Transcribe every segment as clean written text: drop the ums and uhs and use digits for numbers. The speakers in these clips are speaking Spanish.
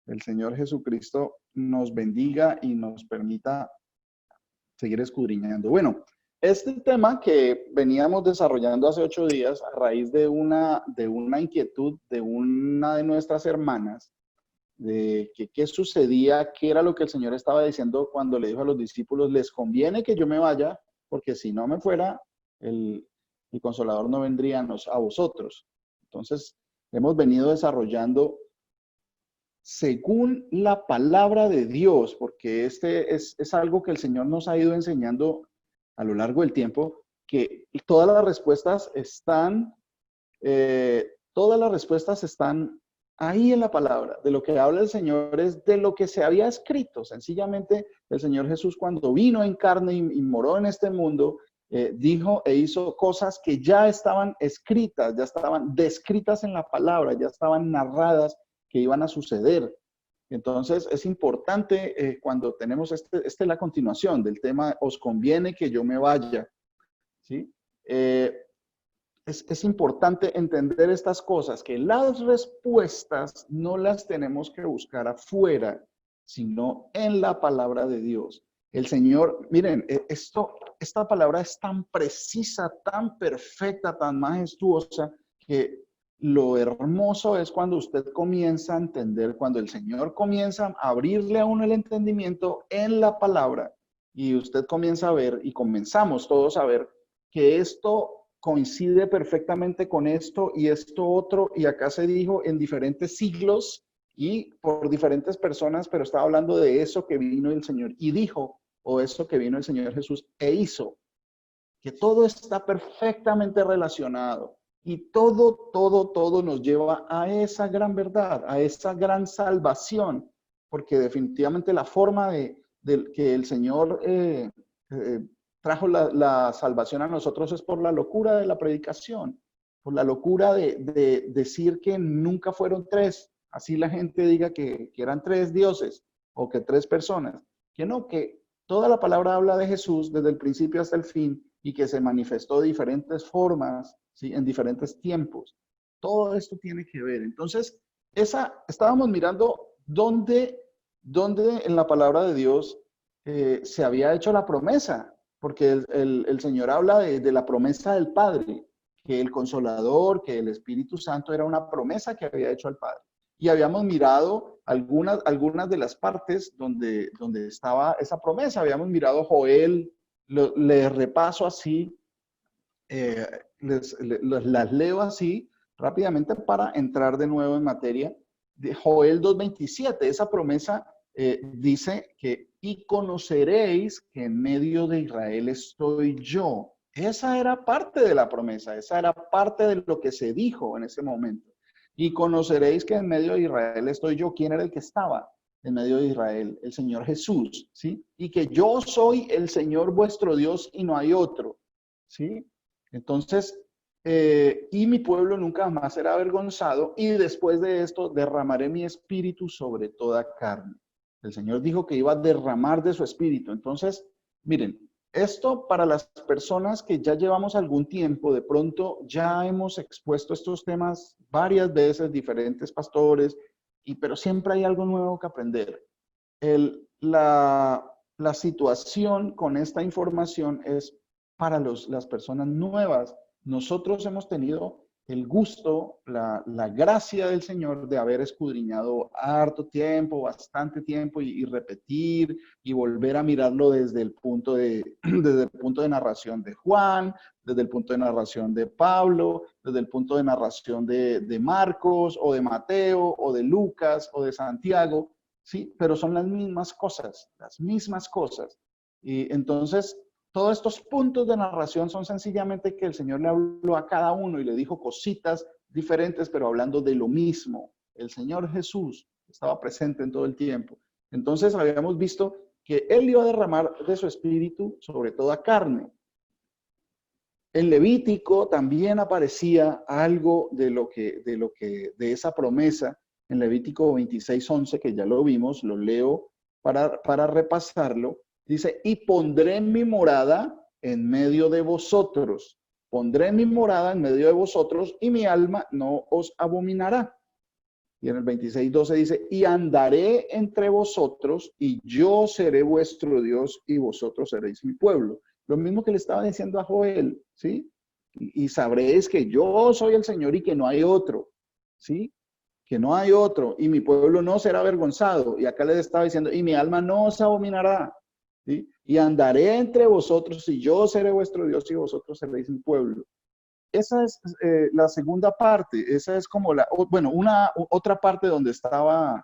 el Señor Jesucristo nos bendiga y nos permita seguir escudriñando. Bueno, este tema que veníamos desarrollando hace 8 días a raíz de una inquietud de una de nuestras hermanas, de que qué sucedía, qué era lo que el Señor estaba diciendo cuando le dijo a los discípulos, les conviene que yo me vaya, porque si no me fuera, el, el Consolador no vendría a vosotros. Entonces, hemos venido desarrollando según la palabra de Dios, porque este es algo que el Señor nos ha ido enseñando a lo largo del tiempo, que todas las respuestas están ahí en la palabra. De lo que habla el Señor es de lo que se había escrito. Sencillamente, el Señor Jesús, cuando vino en carne y moró en este mundo, dijo e hizo cosas que ya estaban escritas, ya estaban descritas en la palabra, ya estaban narradas que iban a suceder. Entonces, es importante cuando tenemos esta es la continuación del tema, os conviene que yo me vaya, ¿sí? Es importante entender estas cosas, que las respuestas no las tenemos que buscar afuera, sino en la palabra de Dios. El Señor, miren, esta palabra es tan precisa, tan perfecta, tan majestuosa, que lo hermoso es cuando usted comienza a entender, cuando el Señor comienza a abrirle a uno el entendimiento en la palabra, y usted comienza a ver, y comenzamos todos a ver, que esto coincide perfectamente con esto y esto otro, y acá se dijo en diferentes siglos y por diferentes personas, pero estaba hablando de eso que vino el Señor y dijo, o eso que vino el Señor Jesús e hizo, que todo está perfectamente relacionado y todo nos lleva a esa gran verdad, a esa gran salvación, porque definitivamente la forma de que el Señor eh, trajo la salvación a nosotros es por la locura de la predicación, por la locura de decir que nunca fueron tres, así la gente diga que eran tres dioses o que tres personas, que no, que toda la palabra habla de Jesús desde el principio hasta el fin y que se manifestó de diferentes formas, ¿sí? En diferentes tiempos. Todo esto tiene que ver. Entonces, estábamos mirando dónde en la palabra de Dios se había hecho la promesa, porque el Señor habla de la promesa del Padre, que el Consolador, que el Espíritu Santo era una promesa que había hecho al Padre. Y habíamos mirado algunas de las partes donde estaba esa promesa. Habíamos mirado Joel, les repaso así, las leo así rápidamente para entrar de nuevo en materia. De Joel 2:27, esa promesa dice que y conoceréis que en medio de Israel estoy yo. Esa era parte de la promesa, esa era parte de lo que se dijo en ese momento. Y conoceréis que en medio de Israel estoy yo. ¿Quién era el que estaba en medio de Israel? El Señor Jesús, ¿sí? Y que yo soy el Señor vuestro Dios y no hay otro, ¿sí? Entonces, y mi pueblo nunca más será avergonzado, y después de esto derramaré mi espíritu sobre toda carne. El Señor dijo que iba a derramar de su espíritu. Entonces, miren, esto para las personas que ya llevamos algún tiempo, de pronto ya hemos expuesto estos temas varias veces, diferentes pastores, pero siempre hay algo nuevo que aprender. La situación con esta información es para las personas nuevas. Nosotros hemos tenido el gusto, la gracia del Señor de haber escudriñado harto tiempo, bastante tiempo y repetir y volver a mirarlo desde el punto desde el punto de narración de Juan, desde el punto de narración de Pablo, desde el punto de narración de Marcos o de Mateo o de Lucas o de Santiago, ¿sí? Pero son las mismas cosas, las mismas cosas. Y entonces, todos estos puntos de narración son sencillamente que el Señor le habló a cada uno y le dijo cositas diferentes, pero hablando de lo mismo. El Señor Jesús estaba presente en todo el tiempo. Entonces, habíamos visto que Él iba a derramar de su espíritu sobre toda carne. En Levítico también aparecía algo de esa promesa, en Levítico 26:11, que ya lo vimos, lo leo para repasarlo. Dice, y pondré mi morada en medio de vosotros. Pondré mi morada en medio de vosotros y mi alma no os abominará. Y en el 26:12 dice, y andaré entre vosotros y yo seré vuestro Dios y vosotros seréis mi pueblo. Lo mismo que le estaba diciendo a Joel, ¿sí? Y sabréis que yo soy el Señor y que no hay otro, ¿sí? Que no hay otro y mi pueblo no será avergonzado. Y acá les estaba diciendo, y mi alma no os abominará, ¿sí? Y andaré entre vosotros y yo seré vuestro Dios y vosotros seréis mi pueblo. Esa es la segunda parte, esa es como bueno, otra parte donde estaba,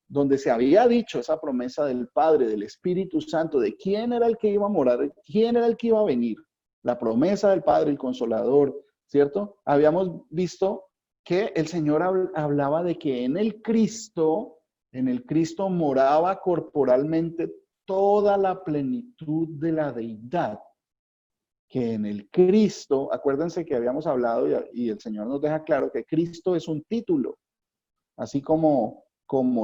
donde se había dicho esa promesa del Padre, del Espíritu Santo, de quién era el que iba a morar, quién era el que iba a venir, la promesa del Padre, el Consolador, ¿cierto? Habíamos visto que el Señor hablaba de que en el Cristo moraba corporalmente toda la plenitud de la deidad, que en el Cristo, acuérdense que habíamos hablado y el Señor nos deja claro que Cristo es un título, así como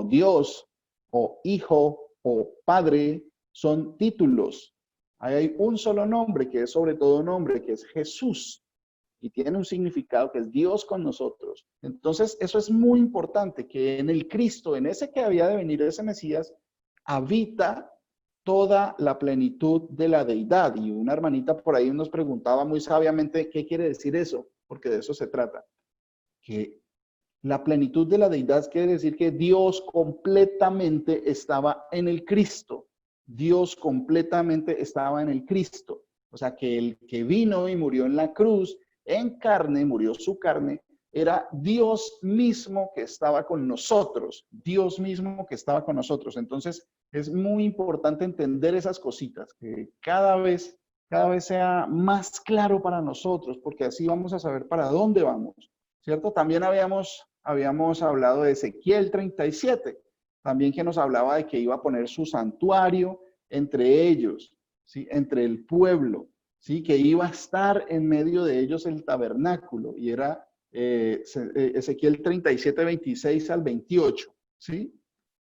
Dios o Hijo o Padre son títulos. Ahí hay un solo nombre que es sobre todo nombre, que es Jesús, y tiene un significado que es Dios con nosotros. Entonces, eso es muy importante, que en el Cristo, en ese que había de venir, ese Mesías, habita toda la plenitud de la deidad. Y una hermanita por ahí nos preguntaba muy sabiamente qué quiere decir eso, porque de eso se trata. Que la plenitud de la deidad quiere decir que Dios completamente estaba en el Cristo. Dios completamente estaba en el Cristo. O sea, que el que vino y murió en la cruz, en carne, murió su carne, era Dios mismo que estaba con nosotros. Dios mismo que estaba con nosotros. Entonces, es muy importante entender esas cositas, que cada vez sea más claro para nosotros, porque así vamos a saber para dónde vamos, ¿cierto? También habíamos hablado de Ezequiel 37, también que nos hablaba de que iba a poner su santuario entre ellos, ¿sí? Entre el pueblo, ¿sí? Que iba a estar en medio de ellos el tabernáculo, y era Ezequiel 37, 26 al 28, ¿sí?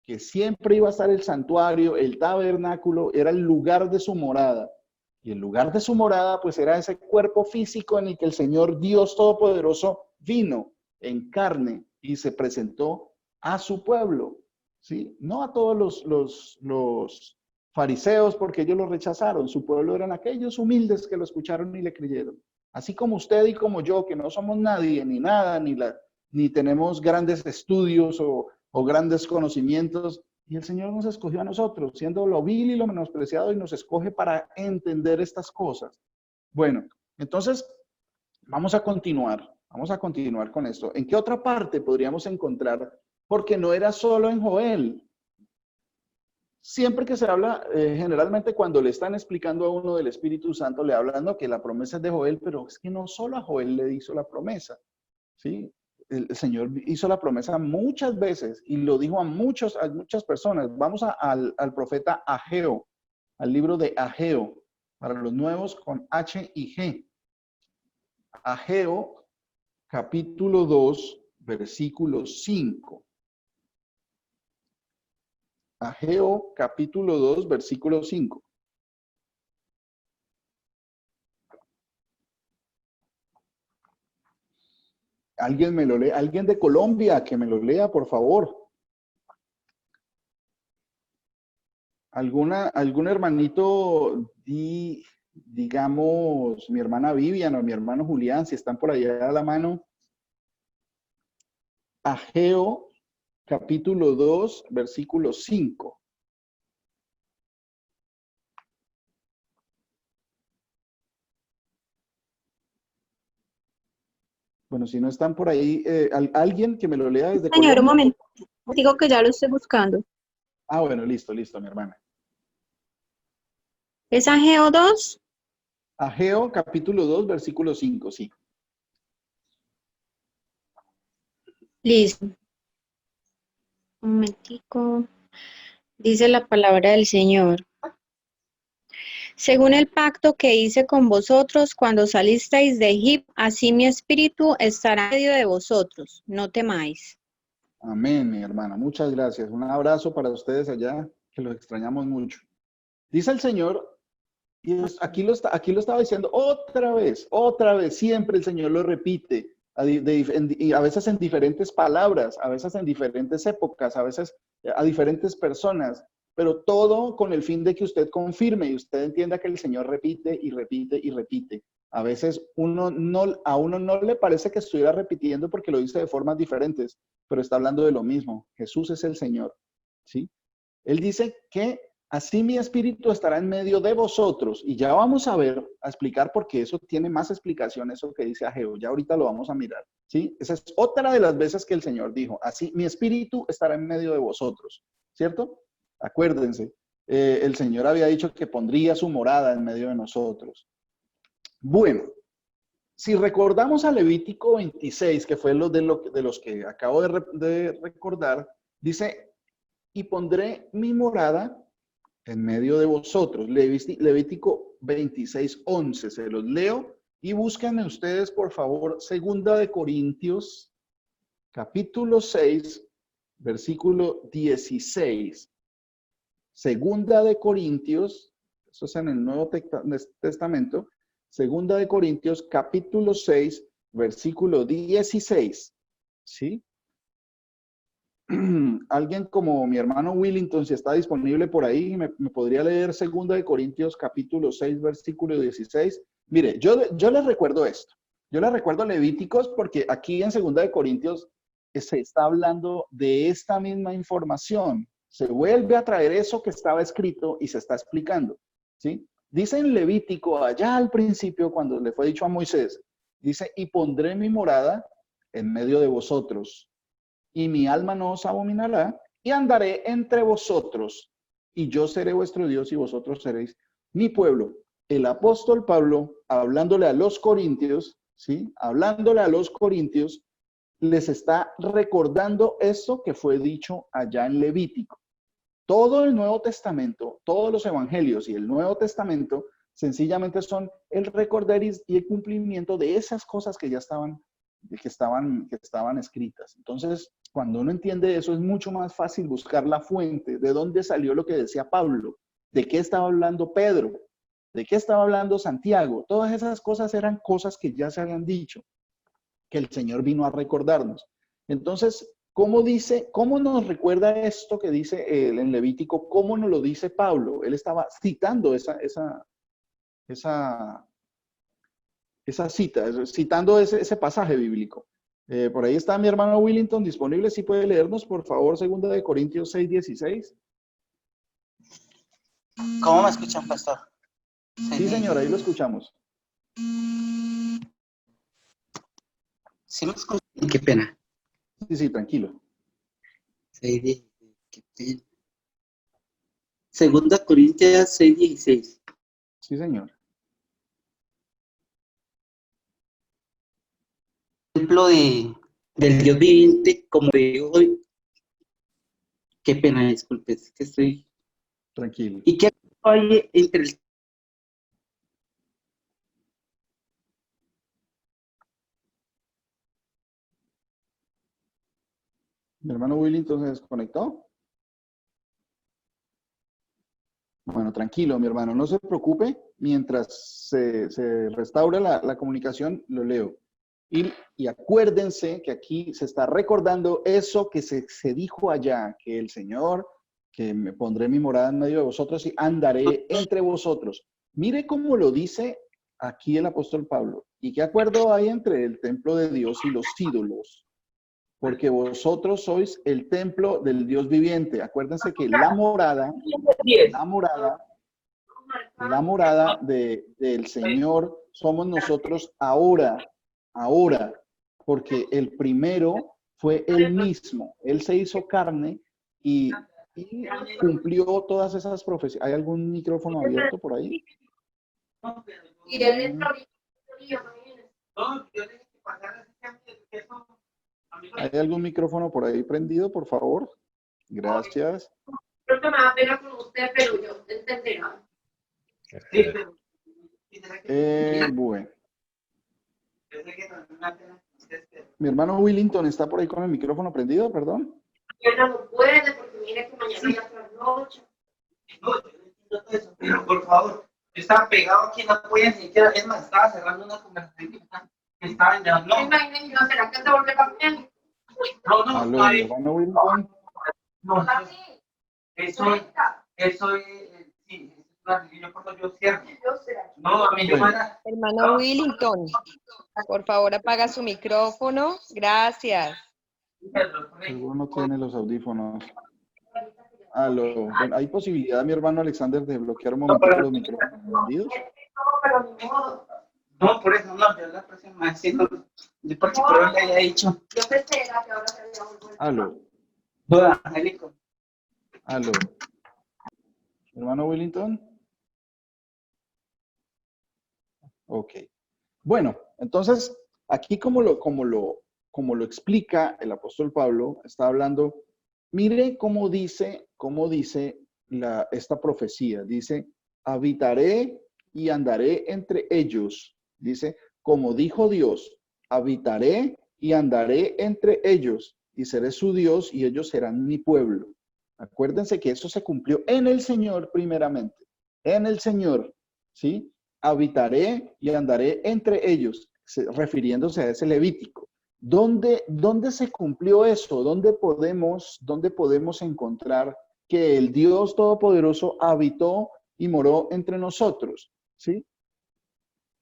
Que siempre iba a estar el santuario, el tabernáculo, era el lugar de su morada. Y el lugar de su morada, pues era ese cuerpo físico en el que el Señor Dios Todopoderoso vino en carne y se presentó a su pueblo, ¿sí? No a todos los fariseos, porque ellos lo rechazaron. Su pueblo eran aquellos humildes que lo escucharon y le creyeron. Así como usted y como yo, que no somos nadie, ni nada, ni tenemos grandes estudios o grandes conocimientos, y el Señor nos escogió a nosotros, siendo lo vil y lo menospreciado, y nos escoge para entender estas cosas. Bueno, entonces vamos a continuar con esto. ¿En qué otra parte podríamos encontrar? Porque no era solo en Joel. Siempre que se habla, generalmente cuando le están explicando a uno del Espíritu Santo, le hablan, ¿no?, que la promesa es de Joel, pero es que no solo a Joel le hizo la promesa, ¿sí? El Señor hizo la promesa muchas veces y lo dijo a muchas personas. Vamos al profeta Ageo, al libro de Ageo, para los nuevos con H y G. Ageo, capítulo 2, versículo 5. Ageo, capítulo 2, versículo 5. Alguien me lo lee, alguien de Colombia que me lo lea, por favor. Algún hermanito, digamos, mi hermana Vivian o mi hermano Julián, si están por allá a la mano. Ageo, capítulo 2, versículo 5. Bueno, si no están por ahí, alguien que me lo lea desde Señor, un Colombia. momento. Digo que ya lo estoy buscando. Ah, bueno, listo, mi hermana. ¿Es Ageo 2? Ageo, capítulo 2, versículo 5, sí. Listo. Un momentico. Dice la palabra del Señor. Según el pacto que hice con vosotros cuando salisteis de Egipto, así mi espíritu estará en medio de vosotros. No temáis. Amén, mi hermana. Muchas gracias. Un abrazo para ustedes allá, que los extrañamos mucho. Dice el Señor, y aquí lo estaba diciendo otra vez, siempre el Señor lo repite. y a veces en diferentes palabras, a veces en diferentes épocas, a veces a diferentes personas, pero todo con el fin de que usted confirme y usted entienda que el Señor repite y repite y repite. A veces a uno no le parece que estuviera repitiendo porque lo dice de formas diferentes, pero está hablando de lo mismo. Jesús es el Señor, ¿sí? Él dice que así mi espíritu estará en medio de vosotros. Y ya vamos a ver, a explicar, porque eso tiene más explicación, eso que dice Ageo. Ya ahorita lo vamos a mirar, ¿sí? Esa es otra de las veces que el Señor dijo, así mi espíritu estará en medio de vosotros, ¿cierto? Acuérdense, el Señor había dicho que pondría su morada en medio de nosotros. Bueno, si recordamos a Levítico 26, que fue de los que acabo de recordar, dice, y pondré mi morada en medio de vosotros. Levítico 26, 11, se los leo y búsquenme ustedes, por favor, 2 Corintios, capítulo 6, versículo 16. 2 Corintios, eso es en el Nuevo Testamento, 2 Corintios, capítulo 6, versículo 16. ¿Sí? Alguien como mi hermano Willington, si está disponible por ahí, me podría leer 2 Corintios, capítulo 6, versículo 16. Mire, yo les recuerdo esto. Yo les recuerdo Levíticos porque aquí en 2 Corintios se está hablando de esta misma información. Se vuelve a traer eso que estaba escrito y se está explicando, ¿sí? Dice en Levítico, allá al principio, cuando le fue dicho a Moisés, dice, y pondré mi morada en medio de vosotros, y mi alma no os abominará, y andaré entre vosotros, y yo seré vuestro Dios, y vosotros seréis mi pueblo. El apóstol Pablo, hablándole a los corintios, ¿sí? Hablándole a los corintios, les está recordando esto que fue dicho allá en Levítico. Todo el Nuevo Testamento, todos los evangelios y el Nuevo Testamento sencillamente son el recordar y el cumplimiento de esas cosas que ya estaban escritas. Entonces, cuando uno entiende eso, es mucho más fácil buscar la fuente, de dónde salió lo que decía Pablo, de qué estaba hablando Pedro, de qué estaba hablando Santiago. Todas esas cosas eran cosas que ya se habían dicho, que el Señor vino a recordarnos. Entonces, ¿cómo nos recuerda esto que dice en Levítico? ¿Cómo nos lo dice Pablo? Él estaba citando esa cita, citando ese pasaje bíblico. Por ahí está mi hermano Willington disponible. Si puede leernos, por favor, 2 Corintios 6, 16. ¿Cómo me escuchan, pastor? Sí, señor, ahí lo escuchamos. Sí me escuchan. Qué pena. Sí, tranquilo. 6, qué pena. 2 Corintios 6, 16. Sí, señor. Ejemplo del Dios viviente, como de hoy. Qué pena, disculpe, es que estoy... Tranquilo. ¿Y qué hay entre el... Mi hermano Willington se desconectó. Bueno, tranquilo, mi hermano, no se preocupe. Mientras se restaura la comunicación, lo leo. Y acuérdense que aquí se está recordando eso que se dijo allá, que el Señor, que me pondré mi morada en medio de vosotros y andaré entre vosotros. Mire cómo lo dice aquí el apóstol Pablo. ¿Y qué acuerdo hay entre el templo de Dios y los ídolos? Porque vosotros sois el templo del Dios viviente. Acuérdense que la morada del Señor somos nosotros ahora, porque el primero fue Él mismo. Él se hizo carne y cumplió todas esas profecías. ¿Hay algún micrófono abierto por ahí? ¿Hay algún micrófono por ahí prendido, por favor? Gracias. Creo que me da pena con usted, pero yo entenderá. Bueno. Mi hermano Willington está por ahí con el micrófono prendido, perdón. Mañana no puede, porque mire que mañana ya trasnocha. No, yo no entiendo todo eso, pero por favor, yo estaba pegado aquí, no podía ni siquiera, es más, estaba cerrando una conversación que Está en la- no, Imagínense, ¿no será que se vuelve campeón? no, Aló, mi hermano Wilton. no, Así. eso, sí, yo cuando yo cierro. Yo será. No, a mí yo Bueno. era, Hermano Willington, por favor apaga su micrófono. Gracias. Seguro no tiene los audífonos. Aló. Bueno, ¿hay posibilidad, mi hermano Alexander, de bloquear un momento los micrófonos prendidos? Pero ni modo. no, por eso no, yo la próxima vez sí, no, yo porque por ahí le haya dicho, Yo pensé que ahora se había vuelto. Aló. no, Angélico, Aló. Hermano Willington. Ok. Bueno, entonces, aquí como lo explica el apóstol Pablo, está hablando, mire cómo dice esta profecía. Dice, habitaré y andaré entre ellos. Dice, como dijo Dios, habitaré y andaré entre ellos y seré su Dios y ellos serán mi pueblo. Acuérdense que eso se cumplió en el Señor primeramente, en el Señor, ¿sí? Habitaré y andaré entre ellos, refiriéndose a ese Levítico. ¿Dónde se cumplió eso? ¿Dónde podemos encontrar que el Dios Todopoderoso habitó y moró entre nosotros? ¿Sí?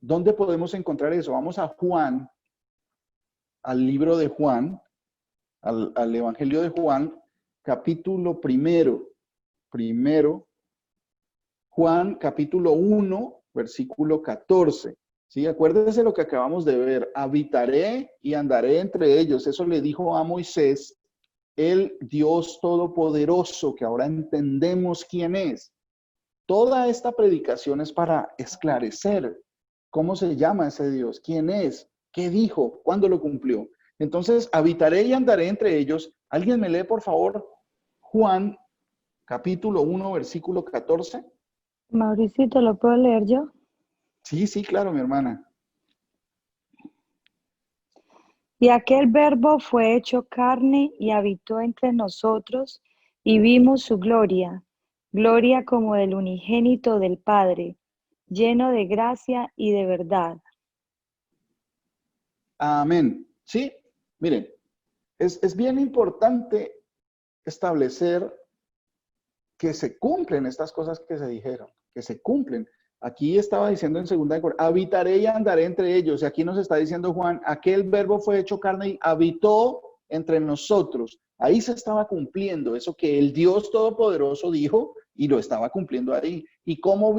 ¿Dónde podemos encontrar eso? Vamos a Juan, al libro de Juan, al Evangelio de Juan, capítulo primero, Juan capítulo 1, versículo 14. ¿Sí? Acuérdense lo que acabamos de ver. Habitaré y andaré entre ellos. Eso le dijo a Moisés, el Dios Todopoderoso, que ahora entendemos quién es. Toda esta predicación es para esclarecer cómo se llama ese Dios, quién es, qué dijo, cuándo lo cumplió. Entonces, habitaré y andaré entre ellos. ¿Alguien me lee, por favor, Juan capítulo 1, versículo 14? Mauricito, ¿lo puedo leer yo? Sí, claro, mi hermana. Y aquel verbo fue hecho carne y habitó entre nosotros, y vimos su gloria, gloria como del unigénito del Padre, lleno de gracia y de verdad. Amén. Sí, miren, es bien importante establecer que se cumplen estas cosas que se dijeron, que se cumplen. Aquí estaba diciendo en 2 Corintios, habitaré y andaré entre ellos. Y aquí nos está diciendo Juan, aquel verbo fue hecho carne y habitó entre nosotros. Ahí se estaba cumpliendo eso que el Dios Todopoderoso dijo y lo estaba cumpliendo ahí. ¿Y cómo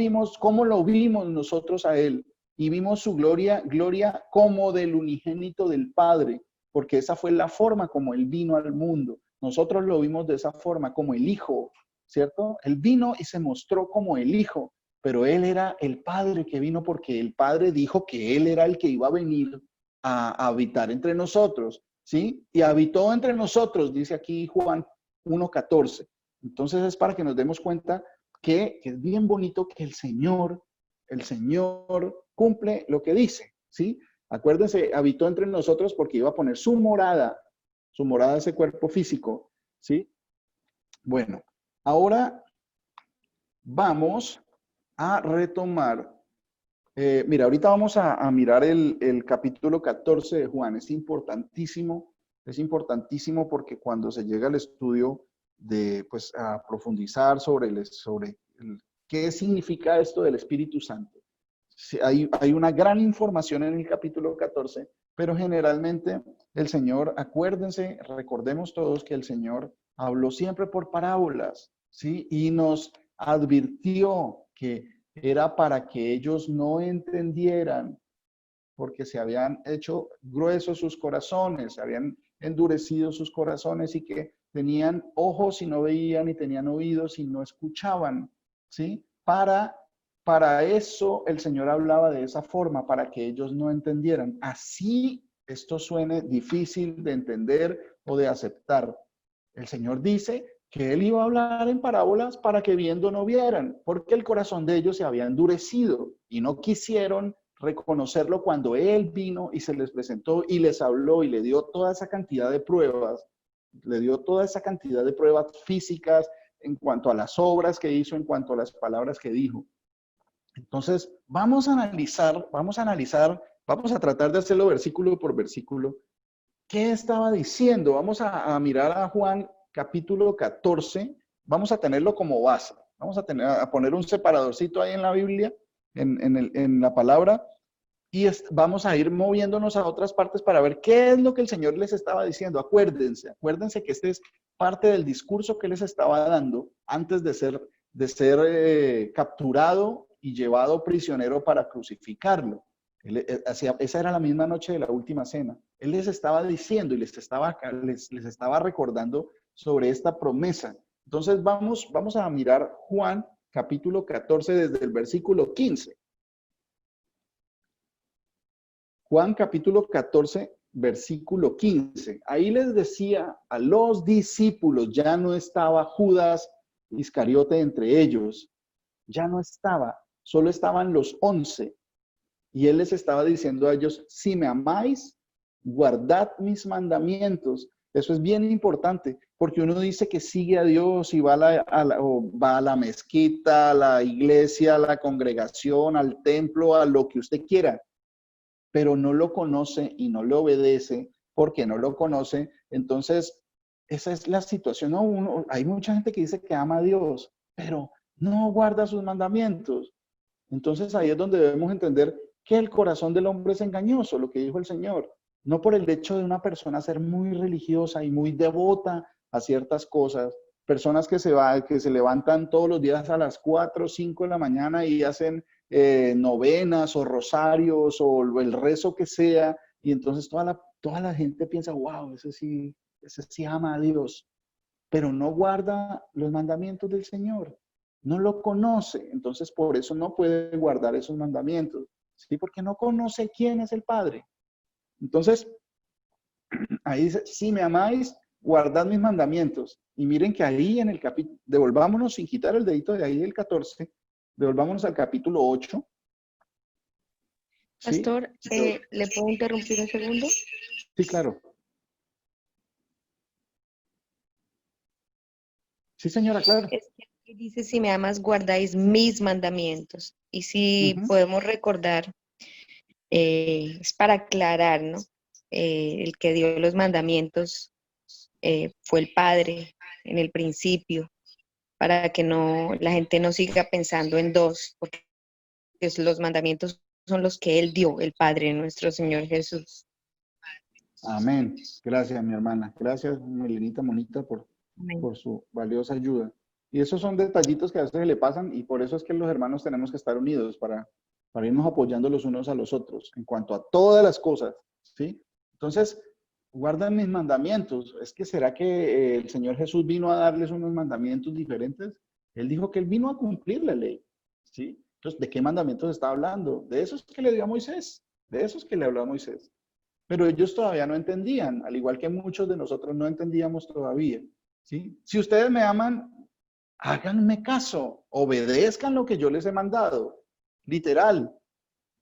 lo vimos nosotros a él? Y vimos su gloria como del unigénito del Padre, porque esa fue la forma como él vino al mundo. Nosotros lo vimos de esa forma, como el Hijo, ¿cierto? Él vino y se mostró como el Hijo, pero él era el Padre que vino porque el Padre dijo que él era el que iba a venir a habitar entre nosotros, ¿sí? Y habitó entre nosotros, dice aquí Juan 1:14. Entonces es para que nos demos cuenta que es bien bonito que el Señor cumple lo que dice, ¿sí? Acuérdense, habitó entre nosotros porque iba a poner su morada ese cuerpo físico, ¿sí? Bueno, ahora vamos a retomar. Mira, ahorita vamos a mirar el capítulo 14 de Juan. Es importantísimo porque cuando se llega al estudio de, pues, a profundizar sobre qué significa esto del Espíritu Santo. Sí, hay una gran información en el capítulo 14, pero generalmente el Señor, acuérdense, recordemos todos que el Señor habló siempre por parábolas, ¿sí? Y nos advirtió que era para que ellos no entendieran, porque se habían hecho gruesos sus corazones, se habían endurecido sus corazones y que tenían ojos y no veían y tenían oídos y no escuchaban, ¿sí? Para eso el Señor hablaba de esa forma, para que ellos no entendieran. Así esto suene difícil de entender o de aceptar. El Señor dice que Él iba a hablar en parábolas para que viendo no vieran, porque el corazón de ellos se había endurecido y no quisieron reconocerlo cuando Él vino y se les presentó y les habló y le dio toda esa cantidad de pruebas, físicas en cuanto a las obras que hizo, en cuanto a las palabras que dijo. Entonces, vamos a analizar Vamos a tratar de hacerlo versículo por versículo. ¿Qué estaba diciendo? Vamos a mirar a Juan capítulo 14. Vamos a tenerlo como base. Vamos a poner un separadorcito ahí en la Biblia, en la palabra, y vamos a ir moviéndonos a otras partes para ver qué es lo que el Señor les estaba diciendo. Acuérdense que este es parte del discurso que les estaba dando antes de ser capturado y llevado prisionero para crucificarlo. Esa era la misma noche de la última cena. Él les estaba diciendo y les estaba recordando sobre esta promesa. Entonces vamos a mirar Juan capítulo 14 desde el versículo 15. Juan capítulo 14, versículo 15. Ahí les decía a los discípulos, ya no estaba Judas Iscariote entre ellos, ya no estaba, solo estaban los 11. Y él les estaba diciendo a ellos, si me amáis, guardad mis mandamientos. Eso es bien importante, porque uno dice que sigue a Dios y va a la mezquita, a la iglesia, a la congregación, al templo, a lo que usted quiera, pero no lo conoce y no le obedece porque no lo conoce. Entonces, esa es la situación. Hay mucha gente que dice que ama a Dios, pero no guarda sus mandamientos. Entonces, ahí es donde debemos entender que el corazón del hombre es engañoso, lo que dijo el Señor. No por el hecho de una persona ser muy religiosa y muy devota a ciertas cosas. Personas que se levantan todos los días a las 4 o 5 de la mañana y hacen novenas o rosarios o el rezo que sea, y entonces toda la gente piensa, wow, ese sí ama a Dios, pero no guarda los mandamientos del Señor, no lo conoce, entonces por eso no puede guardar esos mandamientos, ¿sí? Porque no conoce quién es el Padre. Entonces, ahí dice, si me amáis, guardad mis mandamientos. Y miren que ahí en el capítulo, devolvámonos sin quitar el dedito de ahí del 14, devolvámonos al capítulo 8. ¿Sí? Pastor, ¿le puedo interrumpir un segundo? Sí, claro. Sí, señora, claro. Es que dice, si me amas, guardáis mis mandamientos. Y si podemos recordar, es para aclarar, ¿no? El que dio los mandamientos fue el Padre en el principio, para que la gente no siga pensando en dos, porque los mandamientos son los que Él dio, el Padre, nuestro Señor Jesús. Amén. Gracias, mi hermana. Gracias, Melenita Monita, por su valiosa ayuda. Y esos son detallitos que a veces le pasan, y por eso es que los hermanos tenemos que estar unidos para irnos apoyando los unos a los otros en cuanto a todas las cosas, ¿sí? Entonces, guardan mis mandamientos. Es que ¿será que el Señor Jesús vino a darles unos mandamientos diferentes? Él dijo que Él vino a cumplir la ley, ¿sí? Entonces, ¿de qué mandamientos está hablando? De esos que le dio a Moisés, de esos que le habló a Moisés. Pero ellos todavía no entendían, al igual que muchos de nosotros no entendíamos todavía, ¿sí? Si ustedes me aman, háganme caso, obedezcan lo que yo les he mandado. Literal.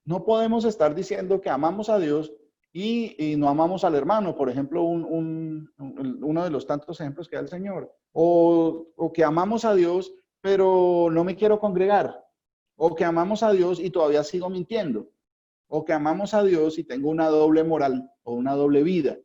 No podemos estar diciendo que amamos a Dios y no amamos al hermano. Por ejemplo, uno de los tantos ejemplos que da el Señor. O que amamos a Dios, pero no me quiero congregar. O que amamos a Dios y todavía sigo mintiendo. O que amamos a Dios y tengo una doble moral o una doble vida.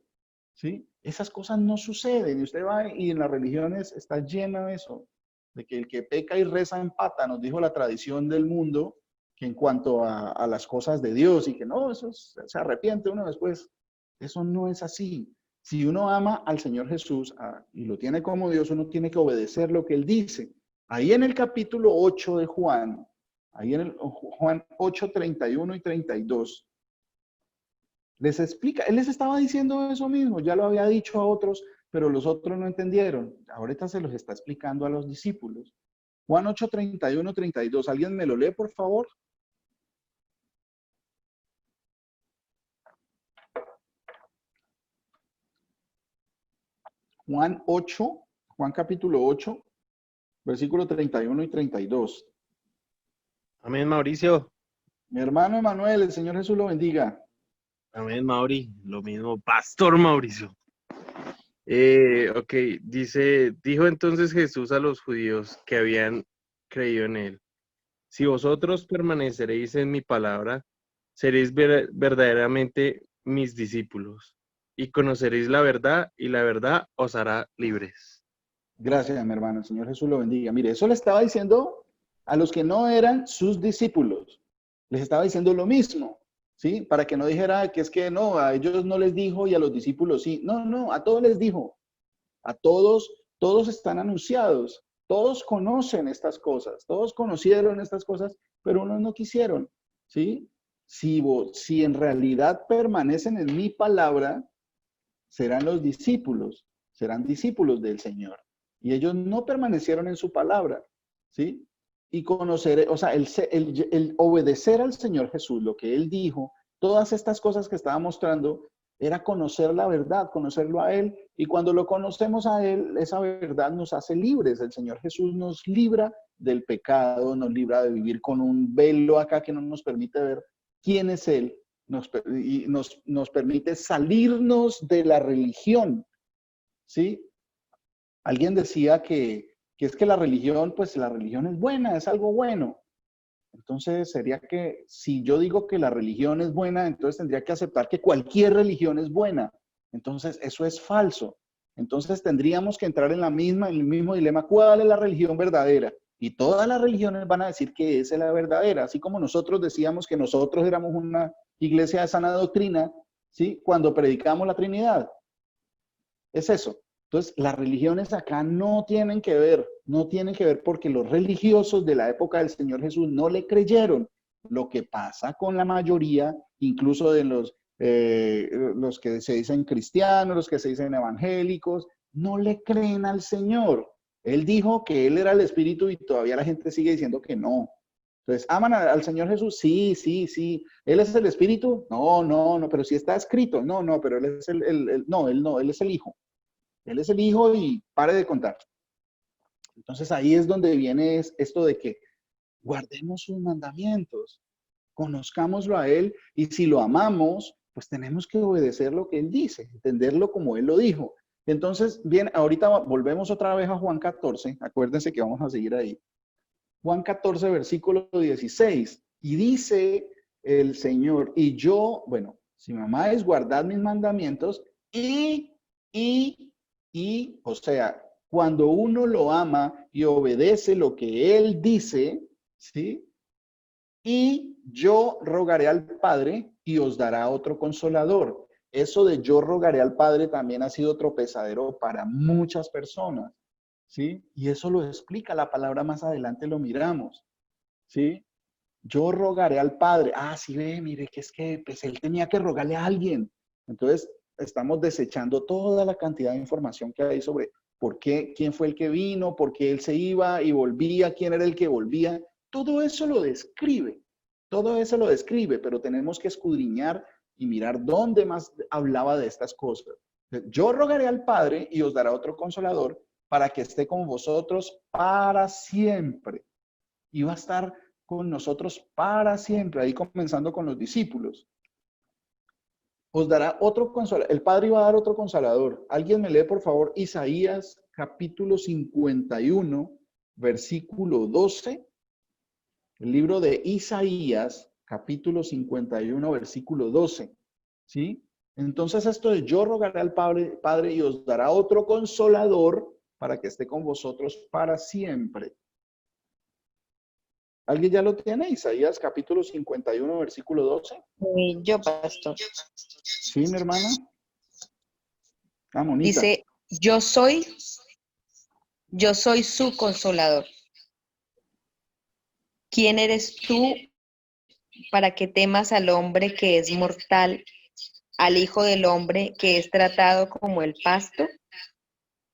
¿Sí? Esas cosas no suceden. Y usted va y en las religiones está lleno de eso. De que el que peca y reza empata, nos dijo la tradición del mundo, que en cuanto a las cosas de Dios y que no, eso se arrepiente uno después. Eso no es así. Si uno ama al Señor Jesús y lo tiene como Dios, uno tiene que obedecer lo que Él dice. Ahí en el capítulo 8 de Juan, ahí en el Juan 8, 31 y 32, les explica, Él les estaba diciendo eso mismo, ya lo había dicho a otros, pero los otros no entendieron. Ahorita se los está explicando a los discípulos. Juan 8, 31, 32. ¿Alguien me lo lee, por favor? Juan 8, Juan capítulo 8, versículo 31 y 32. Amén, Mauricio. Mi hermano Emanuel, el Señor Jesús lo bendiga. Amén, Mauri. Lo mismo, Pastor Mauricio. Ok, dijo entonces Jesús a los judíos que habían creído en él: si vosotros permaneceréis en mi palabra, seréis verdaderamente mis discípulos, y conoceréis la verdad, y la verdad os hará libres. Gracias, mi hermano. El Señor Jesús lo bendiga. Mire, eso le estaba diciendo a los que no eran sus discípulos. Les estaba diciendo lo mismo, ¿sí? Para que no dijera que es que no, a ellos no les dijo y a los discípulos sí. No, no, a todos les dijo. A todos, todos están anunciados. Todos conocen estas cosas. Todos conocieron estas cosas, pero unos no quisieron, ¿sí? Si en realidad permanecen en mi palabra, serán los discípulos, serán discípulos del Señor. Y ellos no permanecieron en su palabra, ¿sí? Y conocer, o sea, el obedecer al Señor Jesús, lo que Él dijo, todas estas cosas que estaba mostrando, era conocer la verdad, conocerlo a Él. Y cuando lo conocemos a Él, esa verdad nos hace libres. El Señor Jesús nos libra del pecado, nos libra de vivir con un velo acá que no nos permite ver quién es Él. Nos permite salirnos de la religión, ¿sí? Alguien decía que es que la religión, pues la religión es buena, es algo bueno. Entonces sería que si yo digo que la religión es buena, entonces tendría que aceptar que cualquier religión es buena. Entonces eso es falso. Entonces tendríamos que entrar en en el mismo dilema. ¿Cuál es la religión verdadera? Y todas las religiones van a decir que esa es la verdadera. Así como nosotros decíamos que nosotros éramos una iglesia de sana doctrina, ¿sí? Cuando predicamos la Trinidad. Es eso. Entonces, las religiones acá no tienen que ver porque los religiosos de la época del Señor Jesús no le creyeron. Lo que pasa con la mayoría, incluso de los que se dicen cristianos, los que se dicen evangélicos, no le creen al Señor. Él dijo que Él era el Espíritu y todavía la gente sigue diciendo que no. Entonces, ¿aman al Señor Jesús? Sí, sí, sí. ¿Él es el Espíritu? No, no, no, pero sí está escrito. No, no, pero Él es Él es el Hijo. Él es el Hijo y pare de contar. Entonces ahí es donde viene esto de que guardemos sus mandamientos, conozcámoslo a Él y si lo amamos, pues tenemos que obedecer lo que Él dice, entenderlo como Él lo dijo. Entonces, bien, ahorita volvemos otra vez a Juan 14, acuérdense que vamos a seguir ahí. Juan 14, versículo 16, y dice el Señor, y yo, bueno, si me amáis, guardad mis mandamientos o sea, cuando uno lo ama y obedece lo que Él dice, ¿sí? Y yo rogaré al Padre y os dará otro consolador. Eso de yo rogaré al Padre también ha sido tropezadero para muchas personas, ¿sí? Y eso lo explica la palabra más adelante, lo miramos, ¿sí? Yo rogaré al Padre. Ah, sí, ve, mire, que es que pues él tenía que rogarle a alguien. Entonces, estamos desechando toda la cantidad de información que hay sobre por qué, quién fue el que vino, por qué él se iba y volvía, quién era el que volvía. Todo eso lo describe, pero tenemos que escudriñar y mirar dónde más hablaba de estas cosas. Yo rogaré al Padre y os dará otro consolador para que esté con vosotros para siempre. Y va a estar con nosotros para siempre, ahí comenzando con los discípulos. Os dará otro consolador. El Padre iba a dar otro consolador. Alguien me lee, por favor, Isaías capítulo 51, versículo 12. El libro de Isaías, capítulo 51, versículo 12. ¿Sí? Entonces esto de yo rogaré al Padre y os dará otro consolador para que esté con vosotros para siempre. ¿Alguien ya lo tiene? Isaías capítulo 51, versículo 12. Yo, pastor. Sí, mi hermana. Ah, Monita. Dice, yo soy su consolador. ¿Quién eres tú para que temas al hombre que es mortal, al Hijo del Hombre que es tratado como el pasto?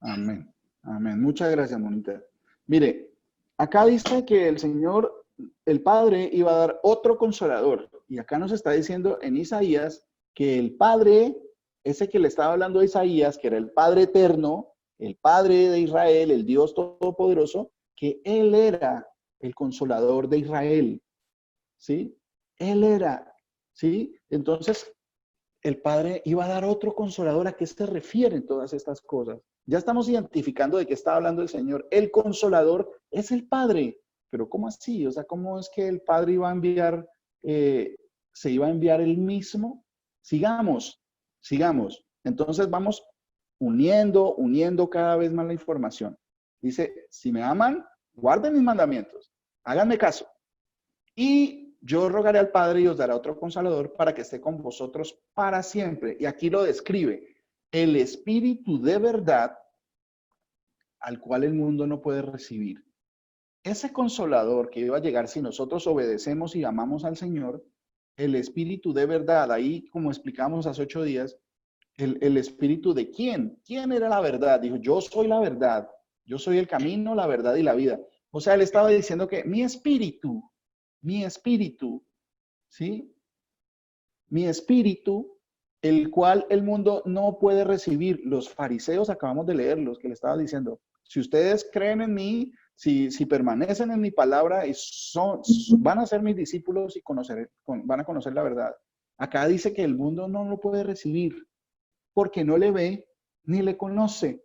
Amén. Amén. Muchas gracias, Monita. Mire, acá dice que el Señor, el Padre, iba a dar otro consolador. Y acá nos está diciendo en Isaías que el Padre, ese que le estaba hablando a Isaías, que era el Padre eterno, el Padre de Israel, el Dios todopoderoso, que Él era el consolador de Israel. ¿Sí? Él era, ¿sí? Entonces, el Padre iba a dar otro consolador. ¿A qué se refieren todas estas cosas? Ya estamos identificando de qué está hablando el Señor. El consolador es el Padre. Pero ¿cómo así? O sea, ¿cómo es que el Padre iba a enviar se iba a enviar él mismo. Sigamos. Entonces vamos uniendo cada vez más la información. Dice, si me aman, guarden mis mandamientos, háganme caso. Y yo rogaré al Padre y os dará otro Consolador para que esté con vosotros para siempre. Y aquí lo describe, el Espíritu de verdad al cual el mundo no puede recibir. Ese Consolador que iba a llegar si nosotros obedecemos y amamos al Señor, el Espíritu de verdad, ahí como explicamos hace 8 días, el Espíritu de ¿quién? ¿Quién era la verdad? Dijo, yo soy la verdad, yo soy el camino, la verdad y la vida. O sea, él estaba diciendo que mi espíritu, ¿sí? Mi espíritu, el cual el mundo no puede recibir. Los fariseos, acabamos de leerlos, que le estaba diciendo, si ustedes creen en mí, si permanecen en mi palabra, y van a ser mis discípulos y van a conocer la verdad. Acá dice que el mundo no lo puede recibir porque no le ve ni le conoce.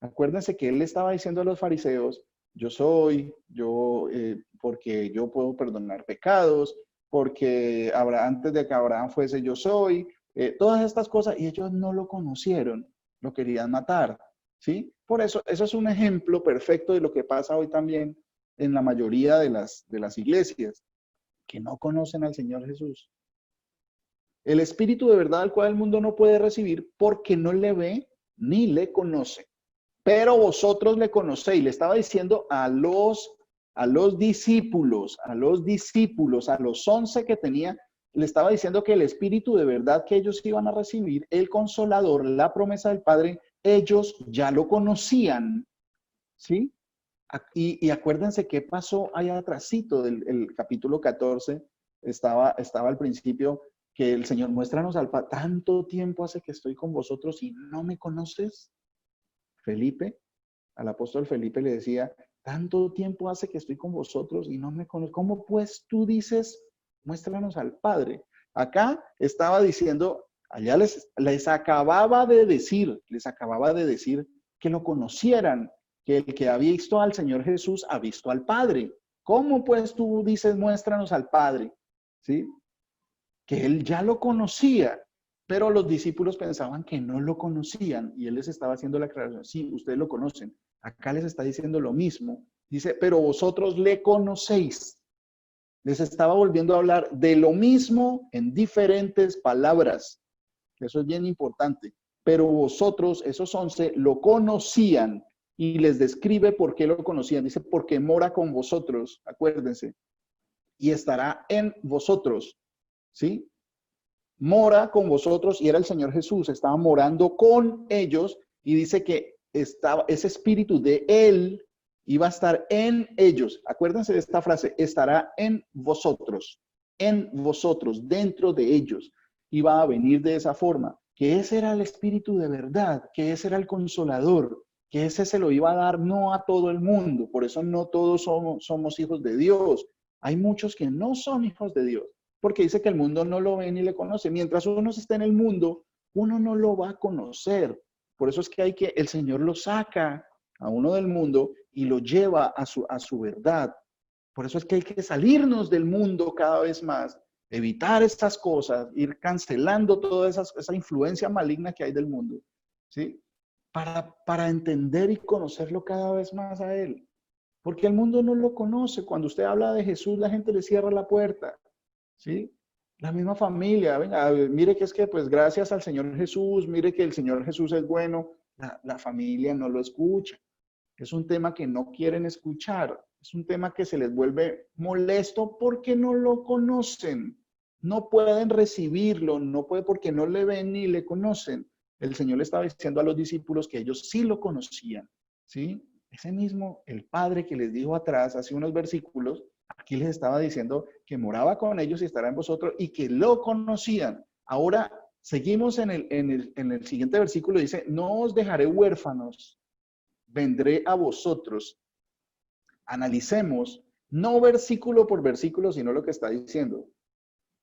Acuérdense que él le estaba diciendo a los fariseos, porque yo puedo perdonar pecados, porque antes de que Abraham fuese yo soy, todas estas cosas, y ellos no lo conocieron, lo querían matar, ¿sí? Por eso es un ejemplo perfecto de lo que pasa hoy también en la mayoría de las iglesias, que no conocen al Señor Jesús. El Espíritu de verdad al cual el mundo no puede recibir porque no le ve ni le conoce. Pero vosotros le conocéis. Le estaba diciendo a los discípulos, a los 11 que tenía, le estaba diciendo que el Espíritu de verdad que ellos iban a recibir, el Consolador, la promesa del Padre, ellos ya lo conocían, ¿sí? Y acuérdense qué pasó allá atrásito del capítulo 14, estaba al principio, que el Señor, muéstranos al Padre, tanto tiempo hace que estoy con vosotros y no me conoces. Felipe, al apóstol Felipe le decía, tanto tiempo hace que estoy con vosotros y no me conoces. ¿Cómo pues tú dices, muéstranos al Padre? Acá estaba diciendo, allá les acababa de decir que lo conocieran, que el que ha visto al Señor Jesús ha visto al Padre. ¿Cómo pues tú dices, muéstranos al Padre? ¿Sí? Que él ya lo conocía, pero los discípulos pensaban que no lo conocían y él les estaba haciendo la aclaración. Sí, ustedes lo conocen. Acá les está diciendo lo mismo. Dice, pero vosotros le conocéis. Les estaba volviendo a hablar de lo mismo en diferentes palabras. Eso es bien importante. Pero vosotros, esos 11, lo conocían y les describe por qué lo conocían. Dice, porque mora con vosotros, acuérdense, y estará en vosotros. ¿Sí? Mora con vosotros y era el Señor Jesús, estaba morando con ellos y dice que ese espíritu de él iba a estar en ellos. Acuérdense de esta frase, estará en vosotros, dentro de ellos. Iba a venir de esa forma, que ese era el espíritu de verdad, que ese era el Consolador, que ese se lo iba a dar no a todo el mundo. Por eso no todos somos hijos de Dios. Hay muchos que no son hijos de Dios. Porque dice que el mundo no lo ve ni le conoce. Mientras uno esté en el mundo, uno no lo va a conocer. Por eso es que el Señor lo saca a uno del mundo y lo lleva a su verdad. Por eso es que hay que salirnos del mundo cada vez más, evitar estas cosas, ir cancelando toda esa influencia maligna que hay del mundo, ¿sí? Para entender y conocerlo cada vez más a Él. Porque el mundo no lo conoce. Cuando usted habla de Jesús, la gente le cierra la puerta. ¿Sí? La misma familia, venga, mire que es que pues gracias al Señor Jesús, mire que el Señor Jesús es bueno, la familia no lo escucha. Es un tema que no quieren escuchar, es un tema que se les vuelve molesto porque no lo conocen, no pueden recibirlo, porque no le ven ni le conocen. El Señor le estaba diciendo a los discípulos que ellos sí lo conocían, ¿sí? Ese mismo, el Padre que les dijo atrás, hace unos versículos, aquí les estaba diciendo que moraba con ellos y estará en vosotros y que lo conocían. Ahora seguimos en el siguiente versículo, dice, no os dejaré huérfanos, vendré a vosotros. Analicemos, no versículo por versículo, sino lo que está diciendo.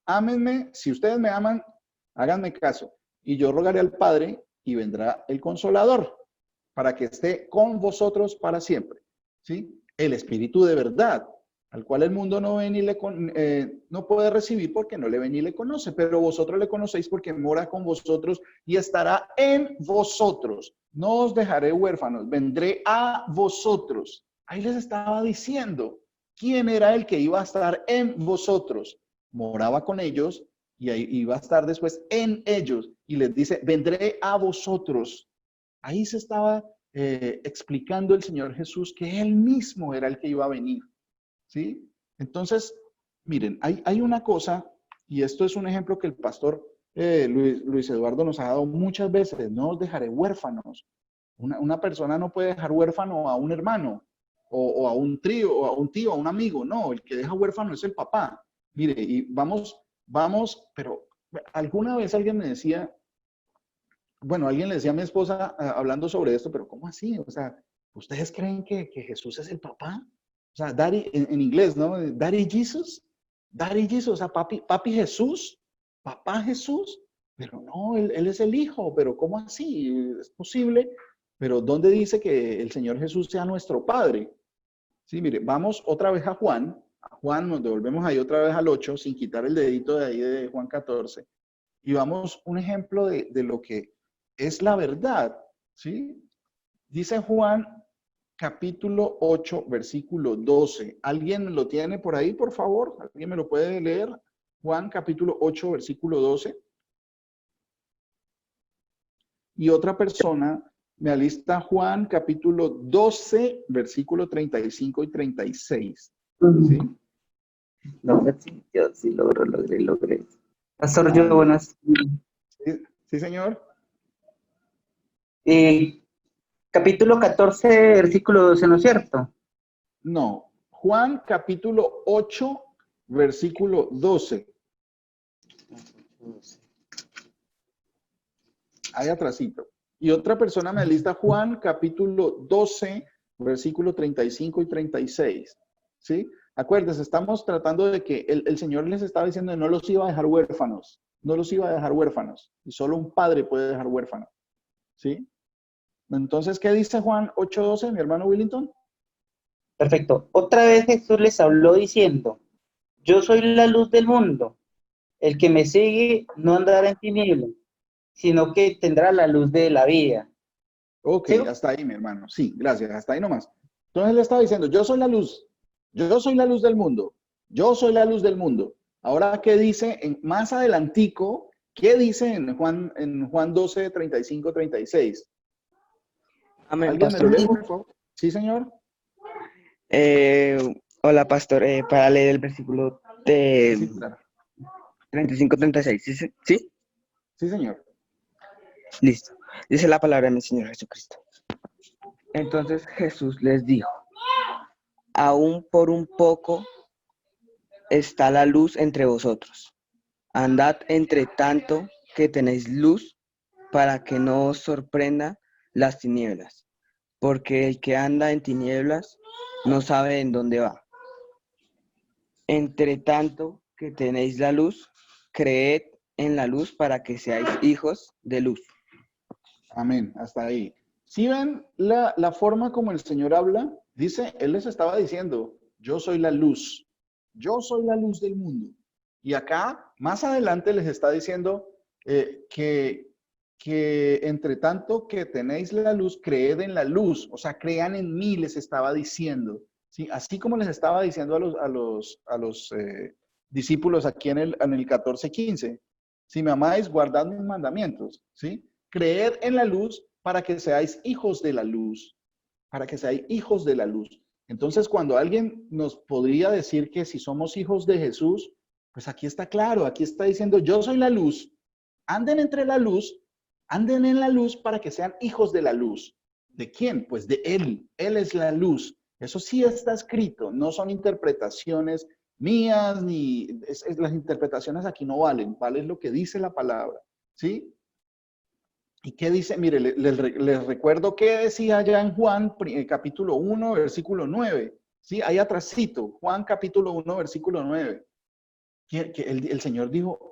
Ámenme, si ustedes me aman, háganme caso. Y yo rogaré al Padre y vendrá el Consolador para que esté con vosotros para siempre. ¿Sí? El Espíritu de verdad, al cual el mundo no ve ni no puede recibir porque no le ve ni le conoce, pero vosotros le conocéis porque mora con vosotros y estará en vosotros. No os dejaré huérfanos, vendré a vosotros. Ahí les estaba diciendo quién era el que iba a estar en vosotros. Moraba con ellos y ahí iba a estar después en ellos. Y les dice, vendré a vosotros. Ahí se estaba explicando el Señor Jesús que Él mismo era el que iba a venir. ¿Sí? Entonces, miren, hay una cosa, y esto es un ejemplo que el pastor Luis Eduardo nos ha dado muchas veces: no os dejaré huérfanos. Una persona no puede dejar huérfano a un hermano, o a un trío, o a un tío, a un amigo. No, el que deja huérfano es el papá. Mire, y vamos, pero alguna vez alguien me decía, bueno, alguien le decía a mi esposa hablando sobre esto, pero ¿cómo así? O sea, ¿ustedes creen que Jesús es el papá? O sea, Daddy, en inglés, ¿no? Daddy Jesus. Daddy Jesus, o sea, papi Jesús, papá Jesús. Pero no, él es el hijo, pero ¿cómo así? Es posible. Pero ¿dónde dice que el Señor Jesús sea nuestro Padre? Sí, mire, vamos otra vez a Juan. A Juan nos devolvemos ahí otra vez al 8, sin quitar el dedito de ahí de Juan 14. Y vamos un ejemplo de lo que es la verdad, ¿sí? Dice Juan capítulo 8, versículo 12. ¿Alguien lo tiene por ahí, por favor? ¿Alguien me lo puede leer? Juan capítulo 8, versículo 12. Y otra persona me alista Juan capítulo 12, versículo 35 y 36. ¿Sí? No, yo sí logré. Pastor, yo, buenas. Sí, señor. Capítulo 14, versículo 12, ¿no es cierto? No, Juan capítulo 8, versículo 12. Ahí atrásito. Y otra persona me alista Juan capítulo 12, versículo 35 y 36. ¿Sí? Acuérdense, estamos tratando de que el Señor les estaba diciendo que no los iba a dejar huérfanos. No los iba a dejar huérfanos. Y solo un padre puede dejar huérfanos. ¿Sí? Entonces, ¿qué dice Juan 8:12, mi hermano Willington? Perfecto. Otra vez Jesús les habló diciendo, yo soy la luz del mundo. El que me sigue no andará en tinieblas, sino que tendrá la luz de la vida. Ok, ¿Sí? hasta ahí, mi hermano. Sí, gracias, hasta ahí nomás. Entonces le estaba diciendo, yo soy la luz. Yo soy la luz del mundo. Yo soy la luz del mundo. Ahora, ¿qué dice más adelantico? ¿Qué dice en Juan 12, 35, 36? Amén, ¿Alguien me lo pastor. lee, por favor? Sí, señor. Hola, pastor. Para leer el versículo de Sí, claro. 35-36. ¿Sí? ¿Sí? Sí, señor. Listo. Dice la palabra de mi Señor Jesucristo. Entonces Jesús les dijo, aún por un poco está la luz entre vosotros. Andad entre tanto que tenéis luz, para que no os sorprenda las tinieblas, porque el que anda en tinieblas no sabe en dónde va. Entre tanto que tenéis la luz, creed en la luz para que seáis hijos de luz. Amén, hasta ahí. ¿Sí ven la forma como el Señor habla? Dice, Él les estaba diciendo, yo soy la luz. Yo soy la luz del mundo. Y acá, más adelante, les está diciendo que entre tanto que tenéis la luz, creed en la luz. O sea, crean en mí, les estaba diciendo. ¿Sí? Así como les estaba diciendo a los discípulos aquí en el 14:15. Si me amáis, guardad mis mandamientos. ¿Sí? Creed en la luz para que seáis hijos de la luz. Para que seáis hijos de la luz. Entonces, cuando alguien nos podría decir que si somos hijos de Jesús, pues aquí está claro, aquí está diciendo, yo soy la luz, anden entre la luz, anden en la luz para que sean hijos de la luz. ¿De quién? Pues de Él. Él es la luz. Eso sí está escrito, no son interpretaciones mías, las interpretaciones aquí no valen, vale lo que dice la palabra, ¿sí? ¿Y qué dice? Mire, les recuerdo qué decía allá en Juan, capítulo 1, versículo 9. ¿Sí? Ahí atrásito, Juan capítulo 1, versículo 9. Que el Señor dijo,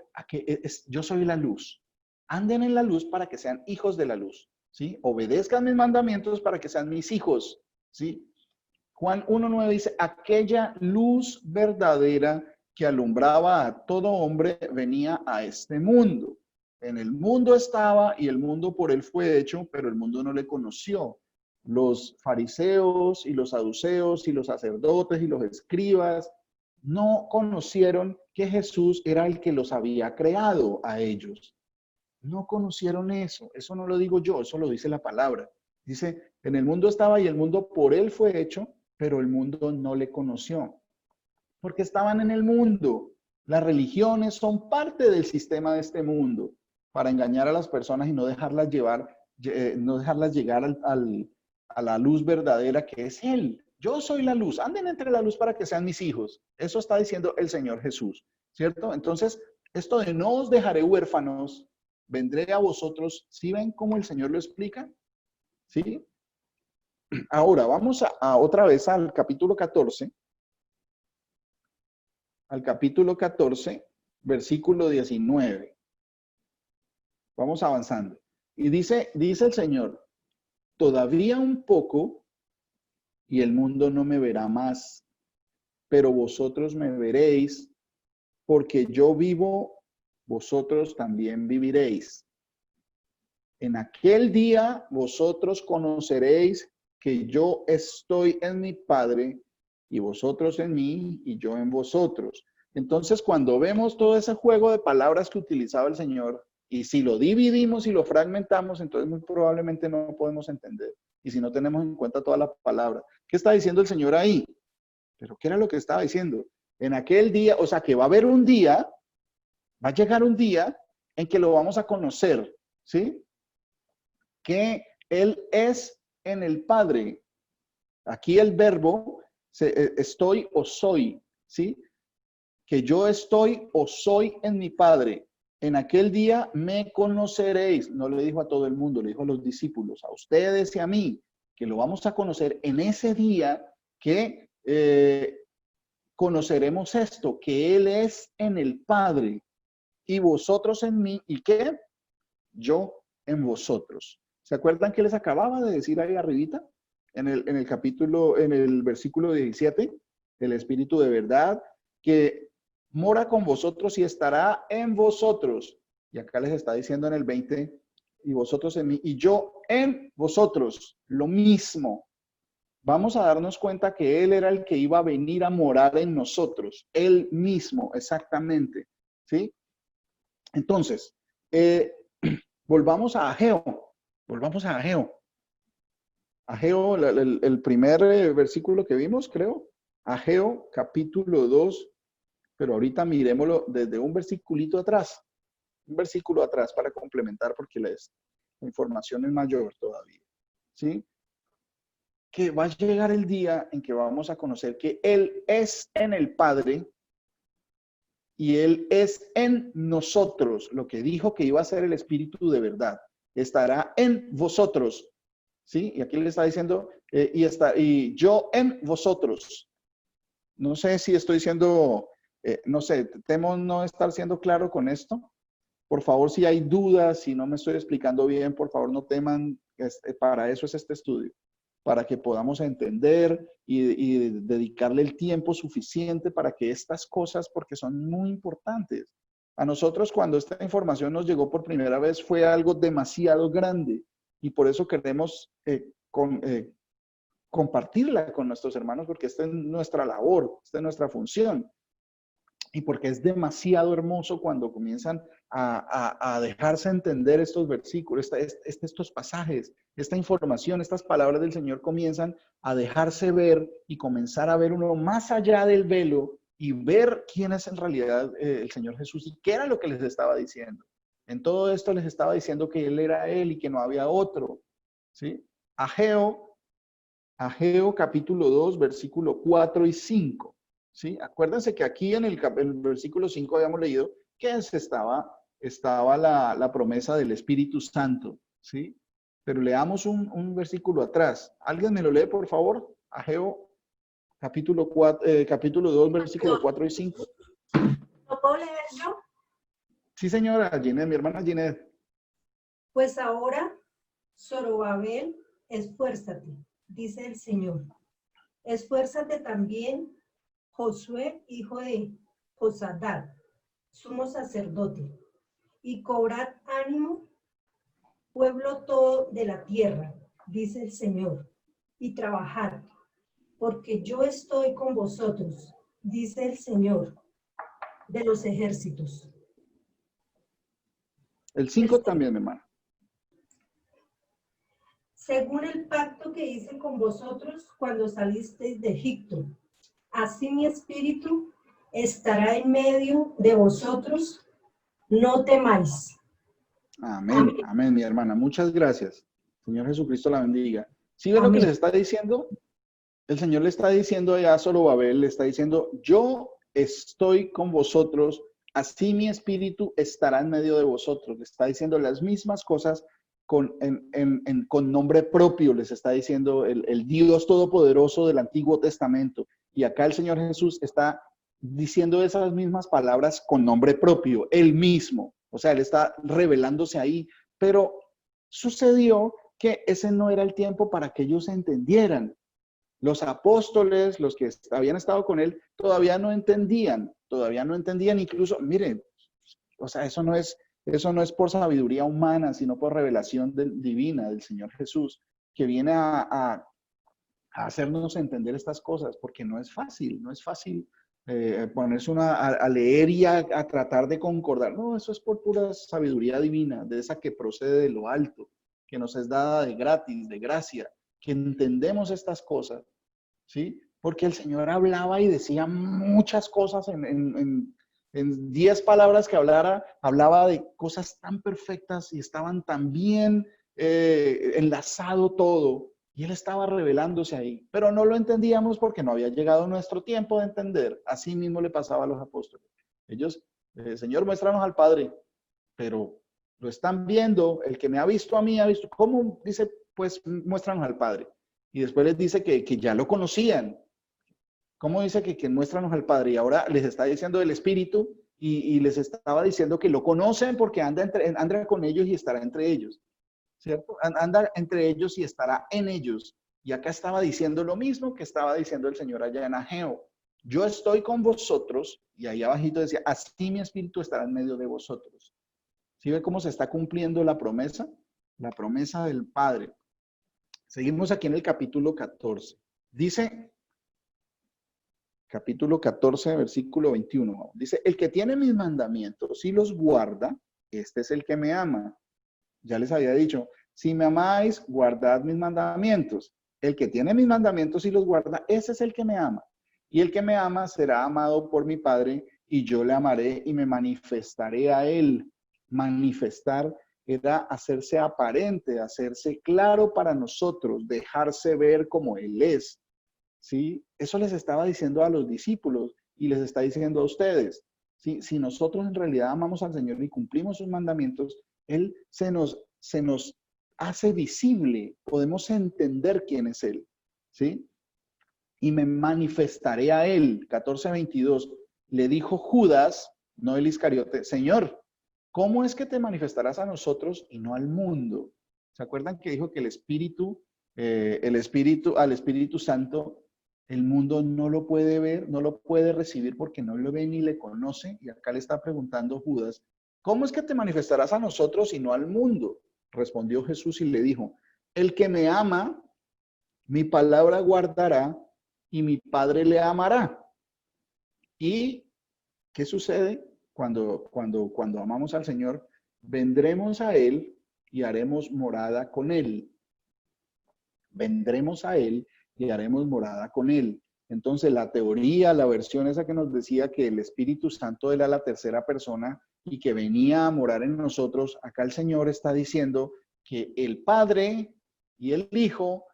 yo soy la luz. Anden en la luz para que sean hijos de la luz. ¿Sí? Obedezcan mis mandamientos para que sean mis hijos. ¿Sí? Juan 1:9 dice, aquella luz verdadera que alumbraba a todo hombre venía a este mundo. En el mundo estaba y el mundo por él fue hecho, pero el mundo no le conoció. Los fariseos y los saduceos y los sacerdotes y los escribas no conocieron que Jesús era el que los había creado a ellos. No conocieron eso. Eso no lo digo yo, eso lo dice la palabra. Dice, en el mundo estaba y el mundo por él fue hecho, pero el mundo no le conoció. Porque estaban en el mundo. Las religiones son parte del sistema de este mundo para engañar a las personas y no dejarlas llevar, no dejarlas llegar a la luz verdadera que es Él. Yo soy la luz. Anden entre la luz para que sean mis hijos. Eso está diciendo el Señor Jesús, ¿cierto? Entonces, esto de no os dejaré huérfanos, vendré a vosotros. ¿Sí ven cómo el Señor lo explica? ¿Sí? Ahora, vamos a otra vez al capítulo 14. Al capítulo 14, versículo 19. Vamos avanzando. Y dice el Señor, todavía un poco y el mundo no me verá más, pero vosotros me veréis, porque yo vivo, vosotros también viviréis. En aquel día vosotros conoceréis que yo estoy en mi Padre, y vosotros en mí, y yo en vosotros. Entonces, cuando vemos todo ese juego de palabras que utilizaba el Señor, y si lo dividimos y lo fragmentamos, entonces muy probablemente no podemos entender. Y si no tenemos en cuenta toda la palabra. ¿Qué está diciendo el Señor ahí? ¿Pero qué era lo que estaba diciendo? En aquel día, o sea, que va a haber un día, va a llegar un día en que lo vamos a conocer, ¿sí? Que Él es en el Padre. Aquí el verbo estoy o soy, ¿sí? Que yo estoy o soy en mi Padre. En aquel día me conoceréis. No le dijo a todo el mundo, le dijo a los discípulos, a ustedes y a mí, que lo vamos a conocer en ese día que conoceremos esto, que Él es en el Padre y vosotros en mí. ¿Y qué? Yo en vosotros. ¿Se acuerdan que les acababa de decir ahí arribita? En el capítulo, en el versículo 17, el Espíritu de verdad, que mora con vosotros y estará en vosotros. Y acá les está diciendo en el 20, y vosotros en mí, y yo en vosotros, lo mismo. Vamos a darnos cuenta que Él era el que iba a venir a morar en nosotros, Él mismo, exactamente, ¿sí? Entonces, volvamos a Ageo, volvamos a Ageo. Ageo, el primer versículo que vimos, creo. Ageo, capítulo 2, pero ahorita miremoslo desde un versiculito atrás. Un versículo atrás para complementar porque la información es mayor todavía. ¿Sí? Que va a llegar el día en que vamos a conocer que Él es en el Padre y Él es en nosotros. Lo que dijo que iba a ser el Espíritu de verdad. Estará en vosotros. ¿Sí? Y aquí le está diciendo, y yo en vosotros. No sé si estoy siendo, no sé, temo no estar siendo claro con esto. Por favor, si hay dudas, si no me estoy explicando bien, por favor no teman, para eso es este estudio, para que podamos entender y dedicarle el tiempo suficiente para que estas cosas, porque son muy importantes. A nosotros cuando esta información nos llegó por primera vez fue algo demasiado grande. Y por eso queremos compartirla con nuestros hermanos, porque esta es nuestra labor, esta es nuestra función. Y porque es demasiado hermoso cuando comienzan a dejarse entender estos versículos, estos pasajes, esta información, estas palabras del Señor comienzan a dejarse ver y comenzar a ver uno más allá del velo y ver quién es en realidad el Señor Jesús y qué era lo que les estaba diciendo. En todo esto les estaba diciendo que Él era Él y que no había otro. ¿Sí? Ageo capítulo 2, versículo 4 y 5. ¿Sí? Acuérdense que aquí en el versículo 5 habíamos leído que estaba la promesa del Espíritu Santo. ¿Sí? Pero leamos un versículo atrás. ¿Alguien me lo lee, por favor? Ageo capítulo 2, versículo 4 y 5. ¿Lo puedo leer yo? Sí, señora Ginette, mi hermana Ginette. Pues ahora, Zorobabel, esfuérzate, dice el Señor. Esfuérzate también, Josué, hijo de Josadad, sumo sacerdote, y cobrad ánimo, pueblo todo de la tierra, dice el Señor, y trabajad, porque yo estoy con vosotros, dice el Señor de los ejércitos. El 5 también, mi hermano. Según el pacto que hice con vosotros cuando salisteis de Egipto, así mi espíritu estará en medio de vosotros, no temáis. Amén, amén, mi hermana. Muchas gracias. Señor Jesucristo la bendiga. ¿Sí ven lo que les está diciendo? El Señor le está diciendo a Zorobabel, le está diciendo, yo estoy con vosotros, así mi espíritu estará en medio de vosotros. Le está diciendo las mismas cosas con nombre propio, les está diciendo el Dios Todopoderoso del Antiguo Testamento. Y acá el Señor Jesús está diciendo esas mismas palabras con nombre propio, él mismo. O sea, él está revelándose ahí, pero sucedió que ese no era el tiempo para que ellos entendieran. Los apóstoles, los que habían estado con él, todavía no entendían, incluso, miren, o sea, eso no es por sabiduría humana, sino por revelación divina del Señor Jesús, que viene a hacernos entender estas cosas, porque no es fácil ponerse a leer y a tratar de concordar. No, eso es por pura sabiduría divina, de esa que procede de lo alto, que nos es dada de gratis, de gracia, que entendemos estas cosas, ¿sí? Porque el Señor hablaba y decía muchas cosas en 10 palabras que hablaba de cosas tan perfectas y estaban tan bien enlazado todo. Y Él estaba revelándose ahí, pero no lo entendíamos porque no había llegado nuestro tiempo de entender. Así mismo le pasaba a los apóstoles. Ellos, Señor, muéstranos al Padre, pero lo están viendo. El que me ha visto a mí, ha visto. ¿Cómo? Dice, pues muéstranos al Padre. Y después les dice que ya lo conocían. ¿Cómo dice que muéstranos al Padre? Y ahora les está diciendo del Espíritu y les estaba diciendo que lo conocen porque anda con ellos y estará entre ellos. ¿Cierto? Anda entre ellos y estará en ellos. Y acá estaba diciendo lo mismo que estaba diciendo el Señor allá en Ageo. Yo estoy con vosotros, y ahí abajito decía, así mi espíritu estará en medio de vosotros. ¿Sí ve cómo se está cumpliendo la promesa? La promesa del Padre. Seguimos aquí en el capítulo 14. Dice, capítulo 14, versículo 21. Dice, el que tiene mis mandamientos y los guarda, este es el que me ama. Ya les había dicho, si me amáis, guardad mis mandamientos. El que tiene mis mandamientos y los guarda, ese es el que me ama. Y el que me ama será amado por mi Padre, y yo le amaré y me manifestaré a él. Manifestar era hacerse aparente, hacerse claro para nosotros, dejarse ver como Él es. ¿Sí? Eso les estaba diciendo a los discípulos y les está diciendo a ustedes. ¿Sí? Si nosotros en realidad amamos al Señor y cumplimos sus mandamientos, Él se nos hace visible, podemos entender quién es Él, ¿sí? Y me manifestaré a Él, 14:22, le dijo Judas, no el Iscariote, Señor, ¿cómo es que te manifestarás a nosotros y no al mundo? ¿Se acuerdan que dijo que al Espíritu Santo, el mundo no lo puede ver, no lo puede recibir porque no lo ve ni le conoce? Y acá le está preguntando Judas, ¿cómo es que te manifestarás a nosotros y no al mundo? Respondió Jesús y le dijo, el que me ama, mi palabra guardará y mi Padre le amará. ¿Y qué sucede cuando amamos al Señor? Vendremos a Él y haremos morada con Él. Vendremos a Él y haremos morada con Él. Entonces, la teoría, la versión esa que nos decía que el Espíritu Santo era la tercera persona y que venía a morar en nosotros, acá el Señor está diciendo que el Padre y el Hijo,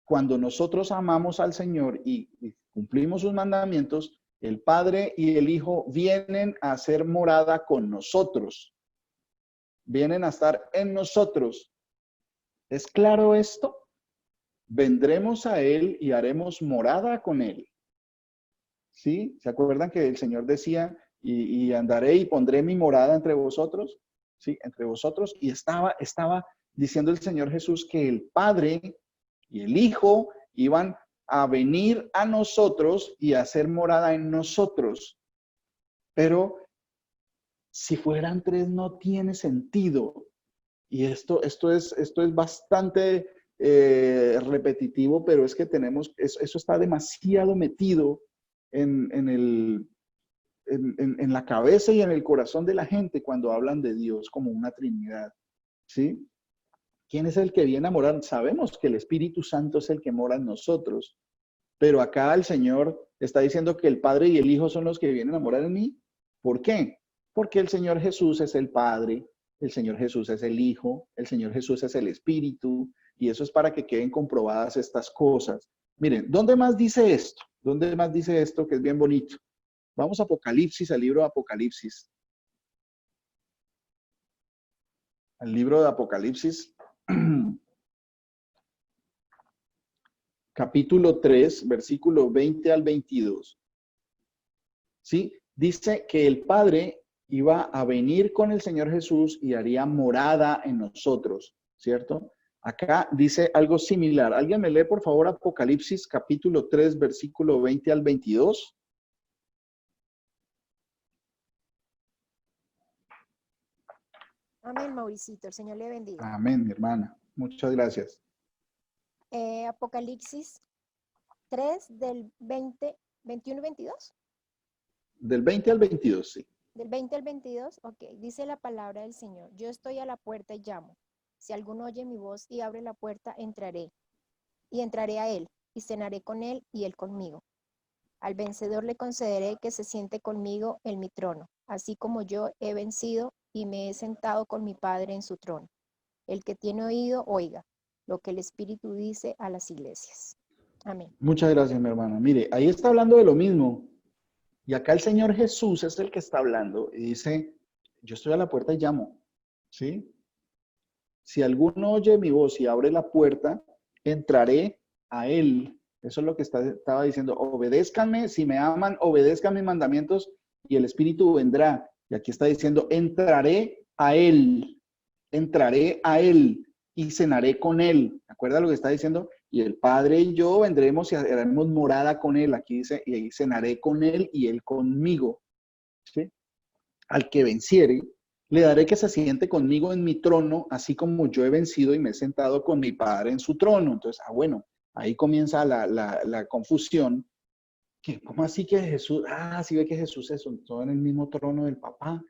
cuando nosotros amamos al Señor y cumplimos sus mandamientos, el Padre y el Hijo vienen a hacer morada con nosotros. Vienen a estar en nosotros. ¿Es claro esto? Vendremos a Él y haremos morada con Él. ¿Sí? ¿Se acuerdan que el Señor decía, y andaré y pondré mi morada entre vosotros? ¿Sí? Entre vosotros. Y estaba diciendo el Señor Jesús que el Padre y el Hijo iban a venir a nosotros y a hacer morada en nosotros. Pero si fueran tres no tiene sentido. Y esto es bastante repetitivo, pero es que eso está demasiado metido en la cabeza y en el corazón de la gente cuando hablan de Dios como una Trinidad, ¿sí? ¿Quién es el que viene a morar? Sabemos que el Espíritu Santo es el que mora en nosotros, pero acá el Señor está diciendo que el Padre y el Hijo son los que vienen a morar en mí. ¿Por qué? Porque el Señor Jesús es el Padre, el Señor Jesús es el Hijo, el Señor Jesús es el Espíritu, y eso es para que queden comprobadas estas cosas. Miren, ¿dónde más dice esto? ¿Dónde más dice esto que es bien bonito? Vamos a Apocalipsis, al libro de Apocalipsis. Al libro de Apocalipsis, capítulo 3, versículo 20 al 22. ¿Sí? Dice que el Padre iba a venir con el Señor Jesús y haría morada en nosotros, ¿cierto? Acá dice algo similar. ¿Alguien me lee, por favor, Apocalipsis, capítulo 3, versículo 20 al 22? Amén, Mauricito. El Señor le bendiga. Amén, mi hermana. Muchas gracias. Apocalipsis 3 del 20, 21 y 22. Del 20 al 22, sí. Del 20 al 22, ok. Dice la palabra del Señor. Yo estoy a la puerta y llamo. Si alguno oye mi voz y abre la puerta, entraré. Y entraré a él, y cenaré con él y él conmigo. Al vencedor le concederé que se siente conmigo en mi trono, así como yo he vencido y me he sentado con mi Padre en su trono. El que tiene oído, oiga lo que el Espíritu dice a las iglesias. Amén. Muchas gracias, mi hermana. Mire, ahí está hablando de lo mismo. Y acá el Señor Jesús es el que está hablando y dice, yo estoy a la puerta y llamo, ¿sí? Si alguno oye mi voz y abre la puerta, entraré a él. Eso es lo que estaba diciendo. Obedézcanme, si me aman, obedezcan mis mandamientos y el Espíritu vendrá. Y aquí está diciendo, entraré a él y cenaré con él. ¿Se acuerda lo que está diciendo? Y el Padre y yo vendremos y haremos morada con él. Aquí dice, y ahí cenaré con él y él conmigo. ¿Sí? Al que venciere, le daré que se siente conmigo en mi trono, así como yo he vencido y me he sentado con mi Padre en su trono. Entonces, bueno, ahí comienza la confusión. ¿Cómo así que Jesús? Sí ve que Jesús se sentó en el mismo trono del Papá,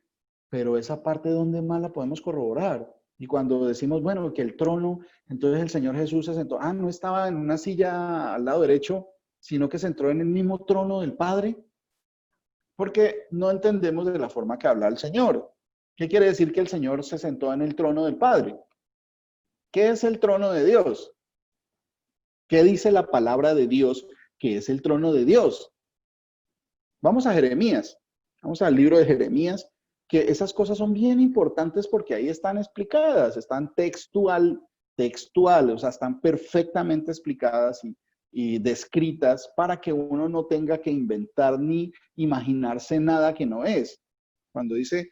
pero esa parte donde más la podemos corroborar. Y cuando decimos, bueno, que el trono, entonces el Señor Jesús se sentó, no estaba en una silla al lado derecho, sino que se entró en el mismo trono del Padre, porque no entendemos de la forma que habla el Señor. ¿Qué quiere decir que el Señor se sentó en el trono del Padre? ¿Qué es el trono de Dios? ¿Qué dice la palabra de Dios que es el trono de Dios? Vamos a Jeremías, vamos al libro de Jeremías, que esas cosas son bien importantes porque ahí están explicadas, están textual, o sea, están perfectamente explicadas y descritas para que uno no tenga que inventar ni imaginarse nada que no es. Cuando dice,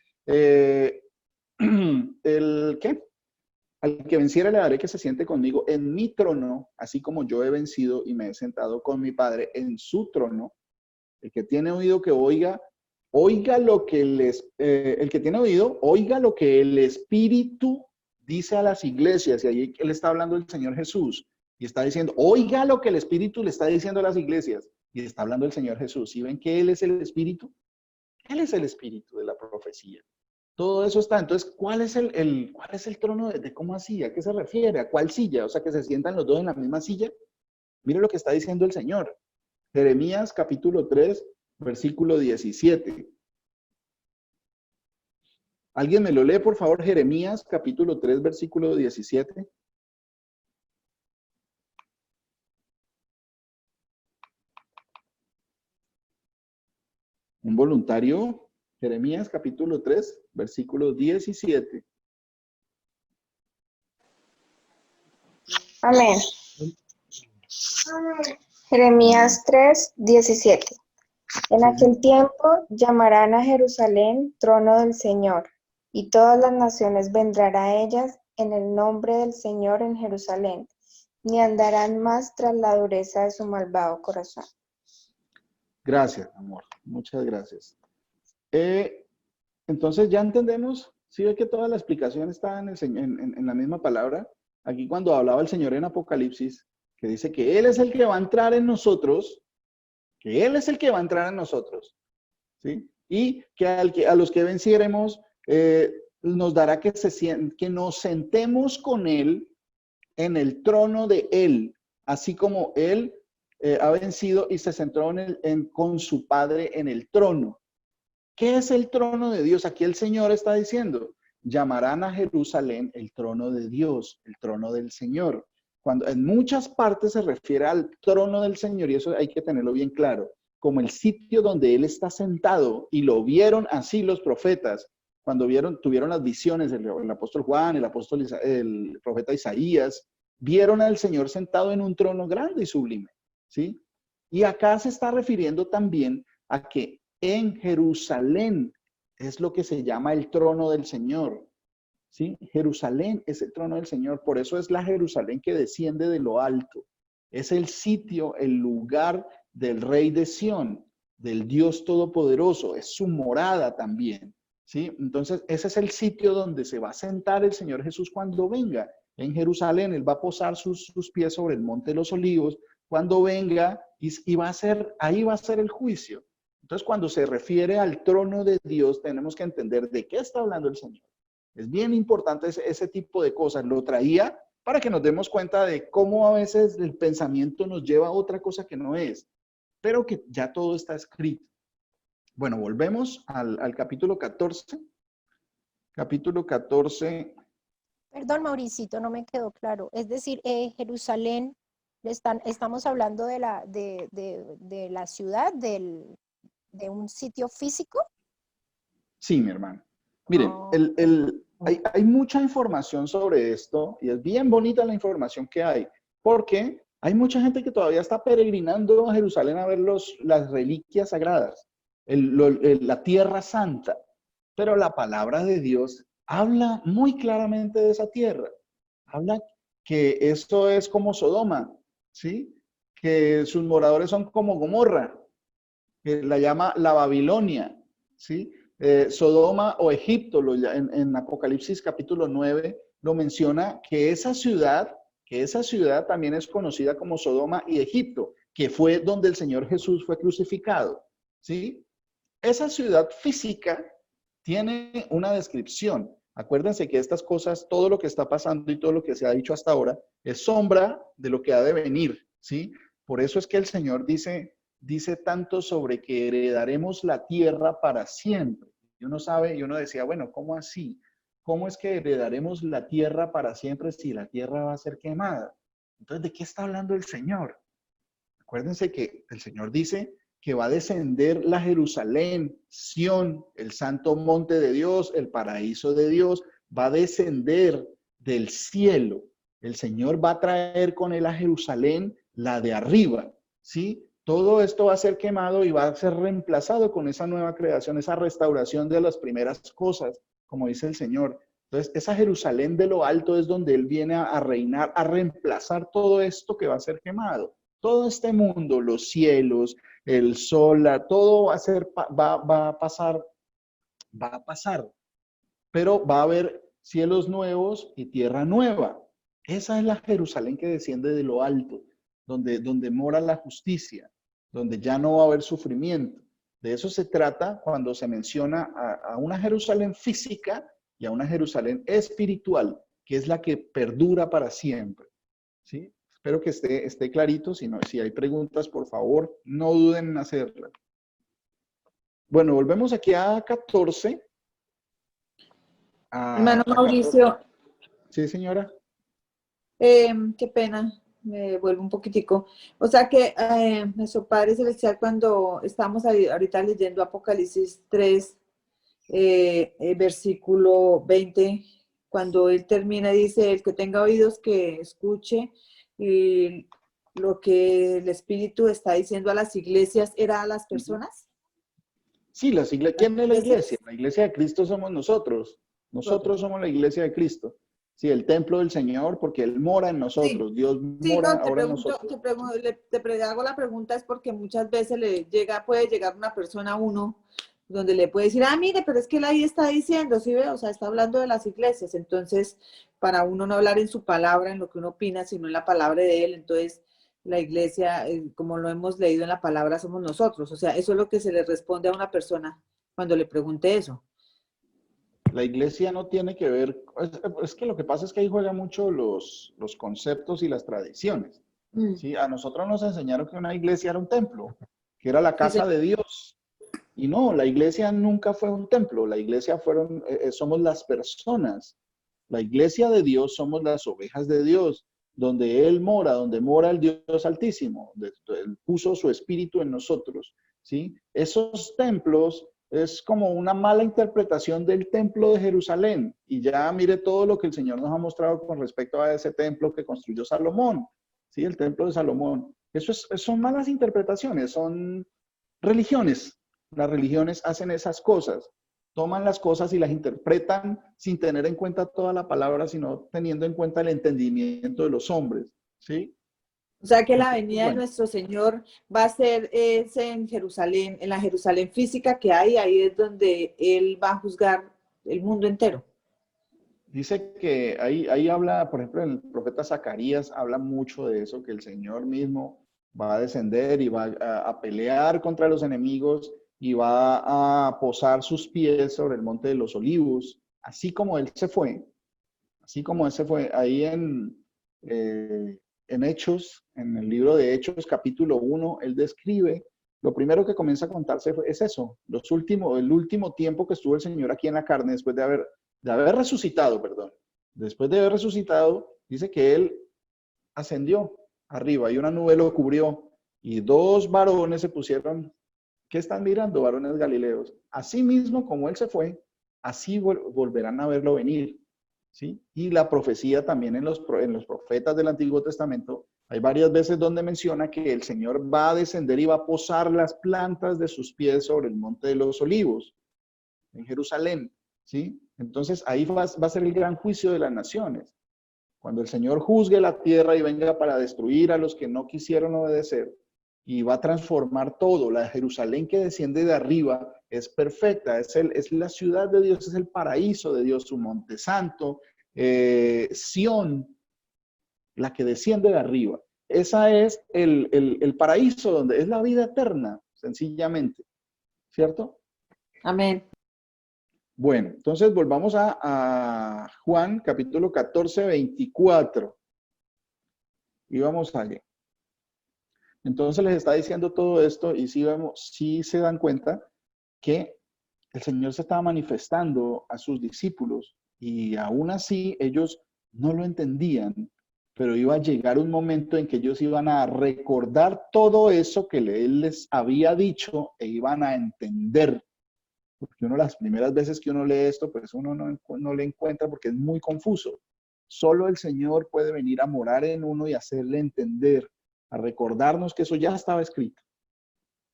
al que venciere le daré que se siente conmigo en mi trono, así como yo he vencido y me he sentado con mi Padre en su trono. El que tiene oído que oiga lo que el que tiene oído, oiga lo que el Espíritu dice a las iglesias. Y ahí él está hablando del Señor Jesús. Y está diciendo, oiga lo que el Espíritu le está diciendo a las iglesias. Y está hablando el Señor Jesús. ¿Y ven que Él es el Espíritu? Él es el Espíritu de la profecía. Todo eso está. Entonces, ¿cuál es el trono de cómo así? ¿A qué se refiere? ¿A cuál silla? O sea, que se sientan los dos en la misma silla. Mire lo que está diciendo el Señor. Jeremías capítulo 3, versículo 17. ¿Alguien me lo lee, por favor? Jeremías capítulo 3, versículo 17. Un voluntario. Jeremías capítulo 3, versículo 17. Amén. Jeremías 3, 17. En aquel tiempo llamarán a Jerusalén trono del Señor, y todas las naciones vendrán a ellas en el nombre del Señor en Jerusalén, ni andarán más tras la dureza de su malvado corazón. Gracias, amor. Muchas gracias. Entonces ya entendemos, sí ve que toda la explicación está en la misma palabra. Aquí cuando hablaba el Señor en Apocalipsis, que dice que Él es el que va a entrar en nosotros, que Él es el que va a entrar en nosotros, ¿sí? Y que a los que venciéremos, nos dará que nos sentemos con Él en el trono de Él, así como Él ha vencido y se sentó con su Padre en el trono. ¿Qué es el trono de Dios? Aquí el Señor está diciendo, llamarán a Jerusalén el trono de Dios, el trono del Señor. Cuando en muchas partes se refiere al trono del Señor, y eso hay que tenerlo bien claro, como el sitio donde Él está sentado, y lo vieron así los profetas, cuando tuvieron las visiones, el apóstol Juan, el profeta Isaías, vieron al Señor sentado en un trono grande y sublime, ¿sí? Y acá se está refiriendo también a que en Jerusalén es lo que se llama el trono del Señor, ¿sí? Jerusalén es el trono del Señor, por eso es la Jerusalén que desciende de lo alto. Es el sitio, el lugar del Rey de Sión, del Dios Todopoderoso, es su morada también, ¿sí? Entonces, ese es el sitio donde se va a sentar el Señor Jesús cuando venga. En Jerusalén, Él va a posar sus pies sobre el Monte de los Olivos, cuando venga, y ahí va a ser el juicio. Entonces, cuando se refiere al trono de Dios, tenemos que entender de qué está hablando el Señor. Es bien importante ese tipo de cosas. Lo traía para que nos demos cuenta de cómo a veces el pensamiento nos lleva a otra cosa que no es, pero que ya todo está escrito. Bueno, volvemos al capítulo 14. Capítulo 14. Perdón, Mauricito, no me quedó claro. Es decir, Jerusalén, estamos hablando de la ciudad, de un sitio físico. Sí, mi hermano. Miren, hay mucha información sobre esto y es bien bonita la información que hay, porque hay mucha gente que todavía está peregrinando a Jerusalén a ver las reliquias sagradas, la tierra santa, pero la palabra de Dios habla muy claramente de esa tierra. Habla que esto es como Sodoma, ¿sí? Que sus moradores son como Gomorra, que la llama la Babilonia, ¿sí? Sodoma o Egipto, en Apocalipsis capítulo 9, lo menciona que esa ciudad también es conocida como Sodoma y Egipto, que fue donde el Señor Jesús fue crucificado, ¿sí? Esa ciudad física tiene una descripción. Acuérdense que estas cosas, todo lo que está pasando y todo lo que se ha dicho hasta ahora, es sombra de lo que ha de venir, ¿sí? Por eso es que el Señor dice tanto sobre que heredaremos la tierra para siempre. Y uno sabe, y uno decía, bueno, ¿cómo así? ¿Cómo es que heredaremos la tierra para siempre si la tierra va a ser quemada? Entonces, ¿de qué está hablando el Señor? Acuérdense que el Señor dice que va a descender la Jerusalén, Sión, el santo monte de Dios, el paraíso de Dios, va a descender del cielo. El Señor va a traer con él a Jerusalén, la de arriba, ¿sí? Todo esto va a ser quemado y va a ser reemplazado con esa nueva creación, esa restauración de las primeras cosas, como dice el Señor. Entonces, esa Jerusalén de lo alto es donde Él viene a reinar, a reemplazar todo esto que va a ser quemado. Todo este mundo, los cielos, el sol, todo va a pasar, pero va a haber cielos nuevos y tierra nueva. Esa es la Jerusalén que desciende de lo alto, donde mora la justicia, donde ya no va a haber sufrimiento. De eso se trata cuando se menciona a una Jerusalén física y a una Jerusalén espiritual, que es la que perdura para siempre, ¿sí? Espero que esté clarito. Si hay preguntas, por favor, no duden en hacerlas. Bueno, volvemos aquí a 14. Hermano Mauricio. Sí, señora. Qué pena, me vuelvo un poquitico. O sea que nuestro Padre Celestial, cuando estamos ahorita leyendo Apocalipsis 3, versículo 20, cuando Él termina, dice, el que tenga oídos que escuche, y lo que el Espíritu está diciendo a las iglesias, ¿era a las personas? Sí, las iglesias. ¿Quién es la iglesia? La iglesia de Cristo somos nosotros. Nosotros somos la iglesia de Cristo. Sí, el templo del Señor, porque Él mora en Sí, nosotros. Dios sí, mora no, ahora en nosotros. hago la pregunta es porque muchas veces puede llegar una persona a uno donde le puede decir, mire, pero es que él ahí está diciendo, ¿sí ve? O sea, está hablando de las iglesias. Entonces, para uno no hablar en su palabra, en lo que uno opina, sino en la palabra de él, entonces la iglesia, como lo hemos leído en la palabra, somos nosotros. O sea, eso es lo que se le responde a una persona cuando le pregunte eso. La iglesia no tiene que ver, es que lo que pasa es que ahí juegan mucho los conceptos y las tradiciones. ¿Sí? A nosotros nos enseñaron que una iglesia era un templo, que era la casa de Dios. Y no, la iglesia nunca fue un templo, la iglesia somos las personas. La iglesia de Dios somos las ovejas de Dios, donde Él mora, donde mora el Dios Altísimo. Él puso su espíritu en nosotros, ¿sí? Esos templos es como una mala interpretación del templo de Jerusalén. Y ya mire todo lo que el Señor nos ha mostrado con respecto a ese templo que construyó Salomón, ¿sí? El templo de Salomón. Son malas interpretaciones, son religiones. Las religiones hacen esas cosas. Toman las cosas y las interpretan sin tener en cuenta toda la palabra, sino teniendo en cuenta el entendimiento de los hombres, ¿sí? O sea que la venida de nuestro Señor va a ser en Jerusalén, en la Jerusalén física que hay, ahí es donde Él va a juzgar el mundo entero. Dice que ahí habla, por ejemplo, el profeta Zacarías habla mucho de eso, que el Señor mismo va a descender y va a pelear contra los enemigos y va a posar sus pies sobre el monte de los olivos, así como Él se fue, ahí en Hechos, en el libro de Hechos, capítulo 1, Él describe, lo primero que comienza a contarse es eso, el último tiempo que estuvo el Señor aquí en la carne, después de haber resucitado, después de haber resucitado, dice que Él ascendió arriba y una nube lo cubrió y dos varones se pusieron. ¿Qué están mirando, varones galileos? Así mismo como Él se fue, así volverán a verlo venir, ¿sí? Y la profecía también en los profetas del Antiguo Testamento, hay varias veces donde menciona que el Señor va a descender y va a posar las plantas de sus pies sobre el monte de los olivos, en Jerusalén, ¿sí? Entonces ahí va a ser el gran juicio de las naciones. Cuando el Señor juzgue la tierra y venga para destruir a los que no quisieron obedecer, y va a transformar todo. La Jerusalén que desciende de arriba es perfecta, es la ciudad de Dios, es el paraíso de Dios, su monte santo, Sión, la que desciende de arriba. Esa es el paraíso, donde es la vida eterna, sencillamente. ¿Cierto? Amén. Bueno, entonces volvamos a Juan, capítulo 14, 24. Y vamos allá. Entonces les está diciendo todo esto y sí se dan cuenta que el Señor se estaba manifestando a sus discípulos y aún así ellos no lo entendían, pero iba a llegar un momento en que ellos iban a recordar todo eso que Él les había dicho e iban a entender. Porque las primeras veces que uno lee esto, pues uno no le encuentra porque es muy confuso. Solo el Señor puede venir a morar en uno y hacerle entender, a recordarnos que eso ya estaba escrito.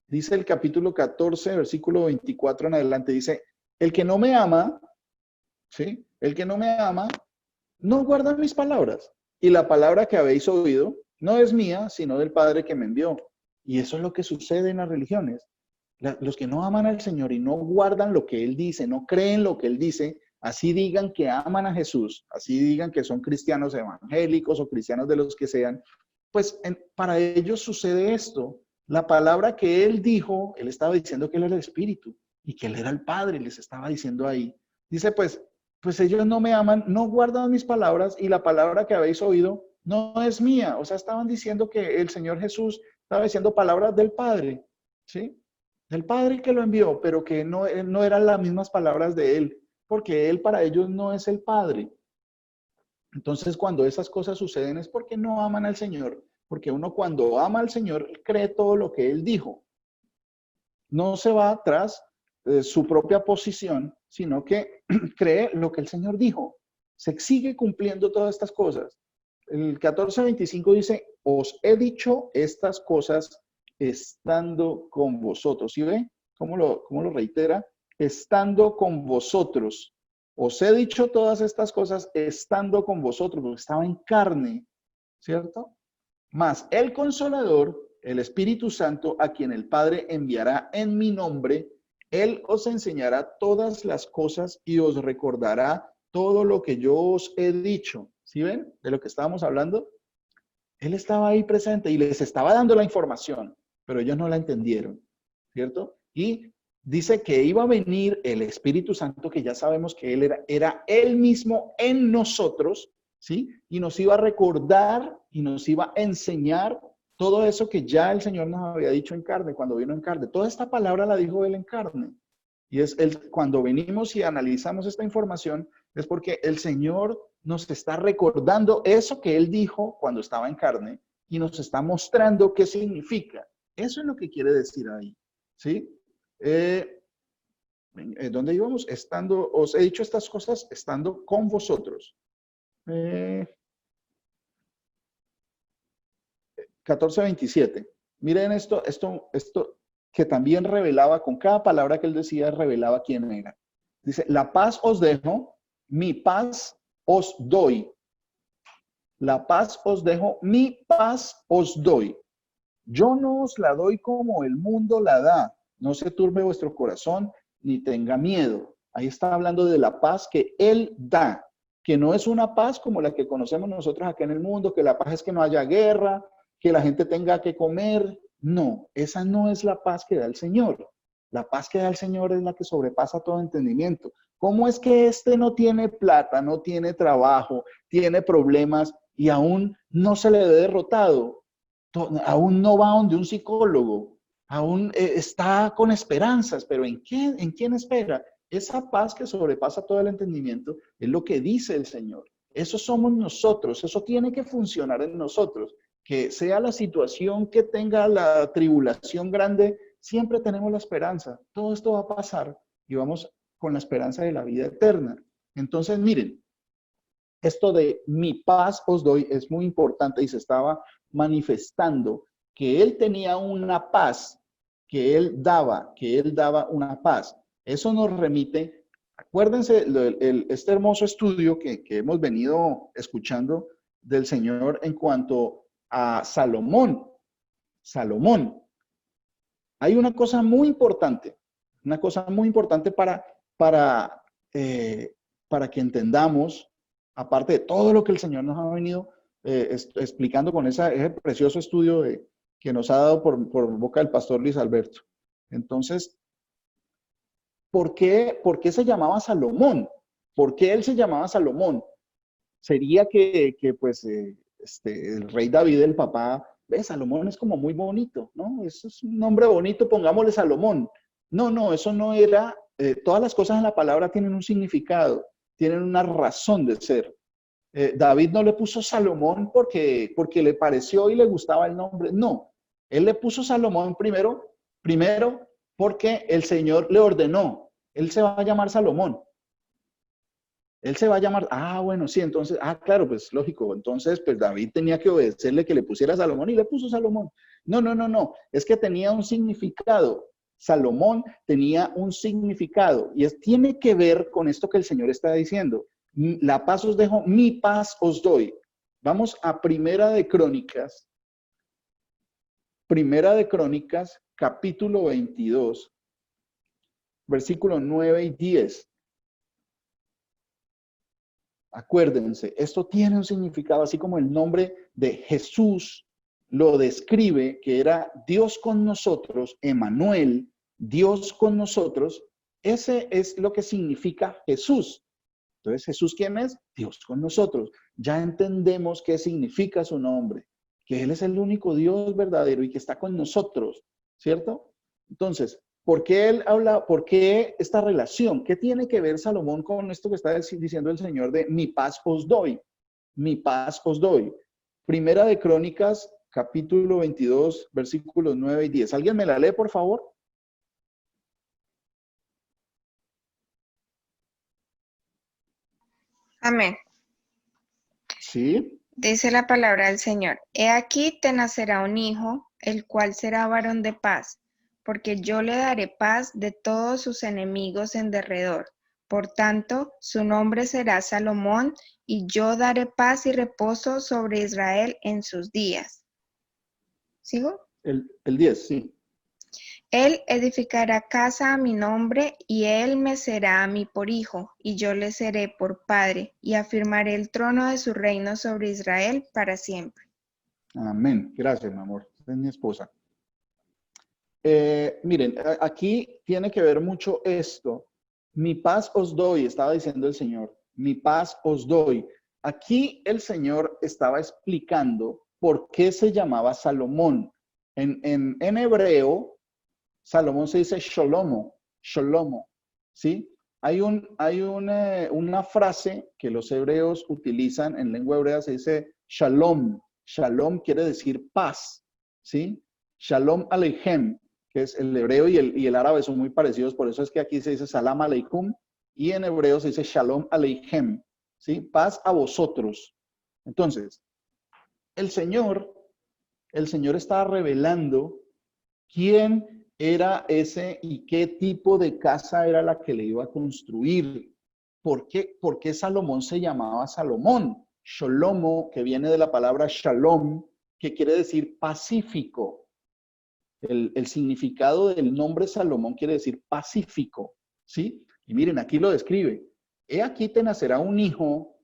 Dice el capítulo 14, versículo 24 en adelante, dice, el que no me ama, ¿sí? El que no me ama, no guarda mis palabras. Y la palabra que habéis oído no es mía, sino del Padre que me envió. Y eso es lo que sucede en las religiones. Los que no aman al Señor y no guardan lo que Él dice, no creen lo que Él dice, así digan que aman a Jesús, así digan que son cristianos evangélicos o cristianos de los que sean, pues para ellos sucede esto. La palabra que Él dijo, Él estaba diciendo que Él era el Espíritu y que Él era el Padre, les estaba diciendo ahí. Dice, pues ellos no me aman, no guardan mis palabras y la palabra que habéis oído no es mía. O sea, estaban diciendo que el Señor Jesús estaba diciendo palabras del Padre, ¿sí? Del Padre que lo envió, pero que no eran las mismas palabras de Él, porque Él para ellos no es el Padre. Entonces, cuando esas cosas suceden es porque no aman al Señor, porque uno cuando ama al Señor cree todo lo que Él dijo. No se va tras su propia posición, sino que cree lo que el Señor dijo. Se sigue cumpliendo todas estas cosas. El 14:25 dice, os he dicho estas cosas estando con vosotros. ¿Sí ve? ¿Cómo lo reitera? Estando con vosotros. os he dicho todas estas cosas estando con vosotros, porque estaba en carne, ¿cierto? Mas el Consolador, el Espíritu Santo, a quien el Padre enviará en mi nombre, Él os enseñará todas las cosas y os recordará todo lo que yo os he dicho. ¿Sí ven de lo que estábamos hablando? Él estaba ahí presente y les estaba dando la información, pero ellos no la entendieron, ¿cierto? Y dice que iba a venir el Espíritu Santo, que ya sabemos que Él era Él mismo en nosotros, ¿sí? Y nos iba a recordar y nos iba a enseñar todo eso que ya el Señor nos había dicho en carne, cuando vino en carne. Toda esta palabra la dijo Él en carne. Y es cuando venimos y analizamos esta información, es porque el Señor nos está recordando eso que Él dijo cuando estaba en carne y nos está mostrando qué significa. Eso es lo que quiere decir ahí, ¿sí? ¿Dónde íbamos? Os he dicho estas cosas estando con vosotros. 14:27. Miren esto que también revelaba, con cada palabra que él decía, revelaba quién era. Dice, la paz os dejo, mi paz os doy. La paz os dejo, mi paz os doy. Yo no os la doy como el mundo la da. No se turbe vuestro corazón, ni tenga miedo. Ahí está hablando de la paz que Él da, que no es una paz como la que conocemos nosotros acá en el mundo, que la paz es que no haya guerra, que la gente tenga que comer. No, esa no es la paz que da el Señor. La paz que da el Señor es la que sobrepasa todo entendimiento. ¿Cómo es que este no tiene plata, no tiene trabajo, tiene problemas y aún no se le ve derrotado? Aún no va donde un psicólogo, aún está con esperanzas, pero ¿en quién espera? Esa paz que sobrepasa todo el entendimiento es lo que dice el Señor. Eso somos nosotros, eso tiene que funcionar en nosotros. Que sea la situación que tenga la tribulación grande, siempre tenemos la esperanza. Todo esto va a pasar y vamos con la esperanza de la vida eterna. Entonces, miren, esto de mi paz os doy es muy importante y se estaba manifestando que Él tenía una paz, que Él daba una paz. Eso nos remite, acuérdense, este hermoso estudio que hemos venido escuchando del Señor en cuanto a Salomón. Hay una cosa muy importante para que entendamos, aparte de todo lo que el Señor nos ha venido explicando con ese precioso estudio que nos ha dado por boca del pastor Luis Alberto. Entonces, ¿por qué se llamaba Salomón? ¿Por qué él se llamaba Salomón? Sería que el rey David, el papá, Salomón es como muy bonito, ¿no? Eso es un nombre bonito, pongámosle Salomón. No, eso no era. Todas las cosas en la palabra tienen un significado, tienen una razón de ser. David no le puso Salomón porque le pareció y le gustaba el nombre. No, él le puso Salomón primero porque el Señor le ordenó. Él se va a llamar Salomón. Él se va a llamar, bueno, sí, entonces, claro, pues lógico, entonces, pues David tenía que obedecerle que le pusiera Salomón y le puso Salomón. No, es que tenía un significado. Salomón tenía un significado y tiene que ver con esto que el Señor está diciendo. La paz os dejo, mi paz os doy. Vamos a Primera de Crónicas, capítulo 22, versículos 9 y 10. Acuérdense, esto tiene un significado, así como el nombre de Jesús lo describe, que era Dios con nosotros, Emmanuel, Dios con nosotros. Ese es lo que significa Jesús. Entonces, ¿Jesús quién es? Dios con nosotros. Ya entendemos qué significa su nombre, que Él es el único Dios verdadero y que está con nosotros, ¿cierto? Entonces, ¿por qué él habla, por qué esta relación? ¿Qué tiene que ver Salomón con esto que está diciendo el Señor de mi paz os doy? Mi paz os doy. Primera de Crónicas, capítulo 22, versículos 9 y 10. ¿Alguien me la lee, por favor? Amén. Sí. Dice la palabra del Señor. He aquí te nacerá un hijo, el cual será varón de paz, porque yo le daré paz de todos sus enemigos en derredor, Por tanto, su nombre será Salomón, y yo daré paz y reposo sobre Israel en sus días. ¿Sigo? El 10, sí. Él edificará casa a mi nombre, y él me será a mí por hijo, y yo le seré por padre, y afirmaré el trono de su reino sobre Israel para siempre. Amén. Gracias, mi amor. Esta es mi esposa. Miren, aquí tiene que ver mucho esto. Mi paz os doy, estaba diciendo el Señor. Mi paz os doy. Aquí el Señor estaba explicando por qué se llamaba Salomón. En hebreo, Salomón se dice Sholomo, Sholomo, ¿sí? Hay una frase que los hebreos utilizan en lengua hebrea, se dice Shalom. Shalom quiere decir paz, ¿sí? Shalom Aleichem, que es el hebreo y el árabe son muy parecidos, por eso es que aquí se dice Salam Aleikum y en hebreo se dice Shalom Aleichem, ¿sí? Paz a vosotros. Entonces, el Señor está revelando quién era ese y qué tipo de casa era la que le iba a construir. ¿Por qué Salomón se llamaba Salomón? Sholomo, que viene de la palabra shalom, que quiere decir pacífico. El significado del nombre Salomón quiere decir pacífico, ¿sí? Y miren, aquí lo describe. He aquí te nacerá un hijo,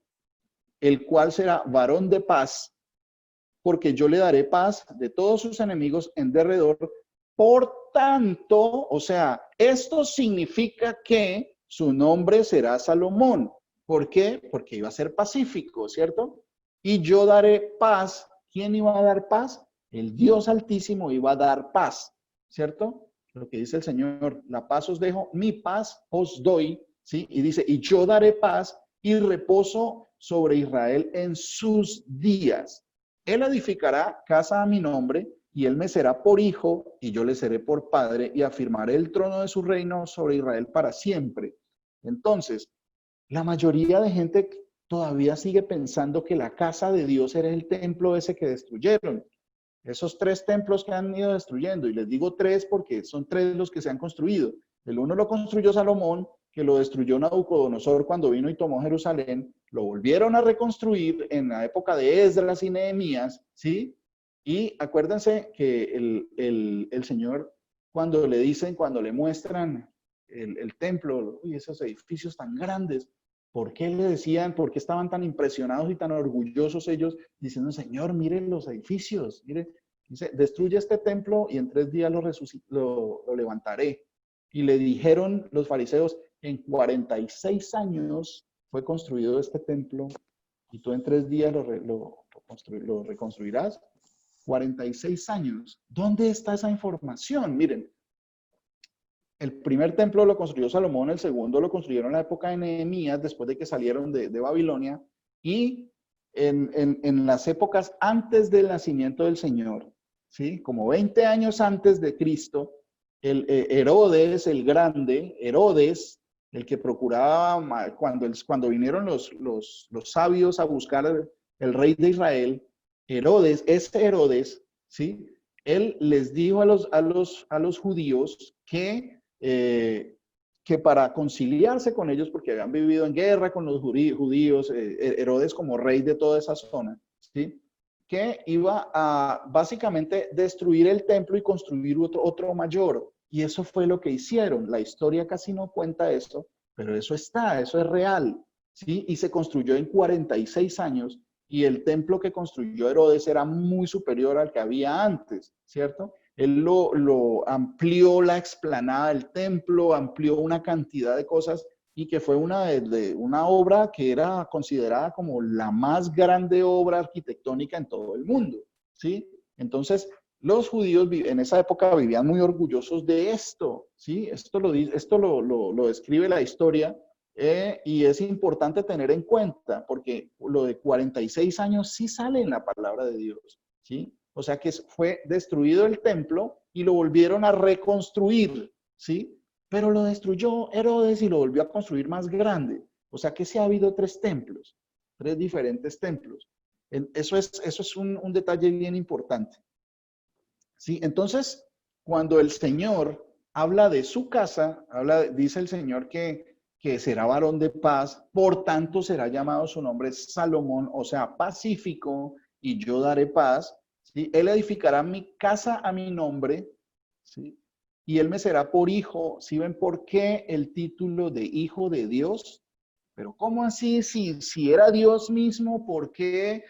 el cual será varón de paz, porque yo le daré paz de todos sus enemigos en derredor. Por tanto, o sea, esto significa que su nombre será Salomón. ¿Por qué? Porque iba a ser pacífico, ¿cierto? Y yo daré paz. ¿Quién iba a dar paz? El Dios Altísimo iba a dar paz, ¿cierto? Lo que dice el Señor, la paz os dejo, mi paz os doy, ¿sí? Y dice, y yo daré paz y reposo sobre Israel en sus días. Él edificará casa a mi nombre, y él me será por hijo, y yo le seré por padre, y afirmaré el trono de su reino sobre Israel para siempre. Entonces, la mayoría de gente todavía sigue pensando que la casa de Dios era el templo ese que destruyeron. Esos 3 templos que han ido destruyendo, y les digo 3 porque son 3 los que se han construido. El uno lo construyó Salomón, que lo destruyó Nabucodonosor cuando vino y tomó Jerusalén, lo volvieron a reconstruir en la época de Esdras y Nehemías, ¿sí? Y acuérdense que el Señor, cuando le dicen, cuando le muestran el templo, uy, esos edificios tan grandes, ¿por qué le decían, por qué estaban tan impresionados y tan orgullosos ellos, diciendo, Señor, miren los edificios, miren, dice, destruye este templo y en 3 días lo levantaré. Y le dijeron los fariseos, en 46 años fue construido este templo y tú en 3 días lo reconstruirás. 46 años. ¿Dónde está esa información? Miren, el primer templo lo construyó Salomón, el segundo lo construyeron en la época de Nehemías, después de que salieron de Babilonia, y en las épocas antes del nacimiento del Señor, ¿sí? Como 20 años antes de Cristo, Herodes el Grande, Herodes, el que procuraba, cuando vinieron los sabios a buscar el rey de Israel, Herodes, ese Herodes, ¿sí? Él les dijo a los judíos que para conciliarse con ellos, porque habían vivido en guerra con los judíos, Herodes como rey de toda esa zona, ¿sí? Que iba a básicamente destruir el templo y construir otro mayor. Y eso fue lo que hicieron. La historia casi no cuenta esto, pero eso está, eso es real, ¿sí? Y se construyó en 46 años y el templo que construyó Herodes era muy superior al que había antes, ¿cierto? Él lo amplió la explanada del templo, amplió una cantidad de cosas y que fue una obra que era considerada como la más grande obra arquitectónica en todo el mundo, ¿sí? Entonces, los judíos en esa época vivían muy orgullosos de esto, ¿sí? Esto lo describe la historia y es importante tener en cuenta porque lo de 46 años sí sale en la palabra de Dios, ¿sí? O sea que fue destruido el templo y lo volvieron a reconstruir, ¿sí? Pero lo destruyó Herodes y lo volvió a construir más grande. O sea que sí ha habido 3 templos, 3 diferentes templos. Eso es un detalle bien importante. ¿Sí? Entonces, cuando el Señor habla de su casa, dice el Señor que que será varón de paz, por tanto será llamado su nombre Salomón, o sea, pacífico, y yo daré paz. ¿Sí? Él edificará mi casa a mi nombre, ¿sí? Y él me será por hijo. ¿Sí ven por qué el título de hijo de Dios? Pero ¿cómo así? Si era Dios mismo, ¿por qué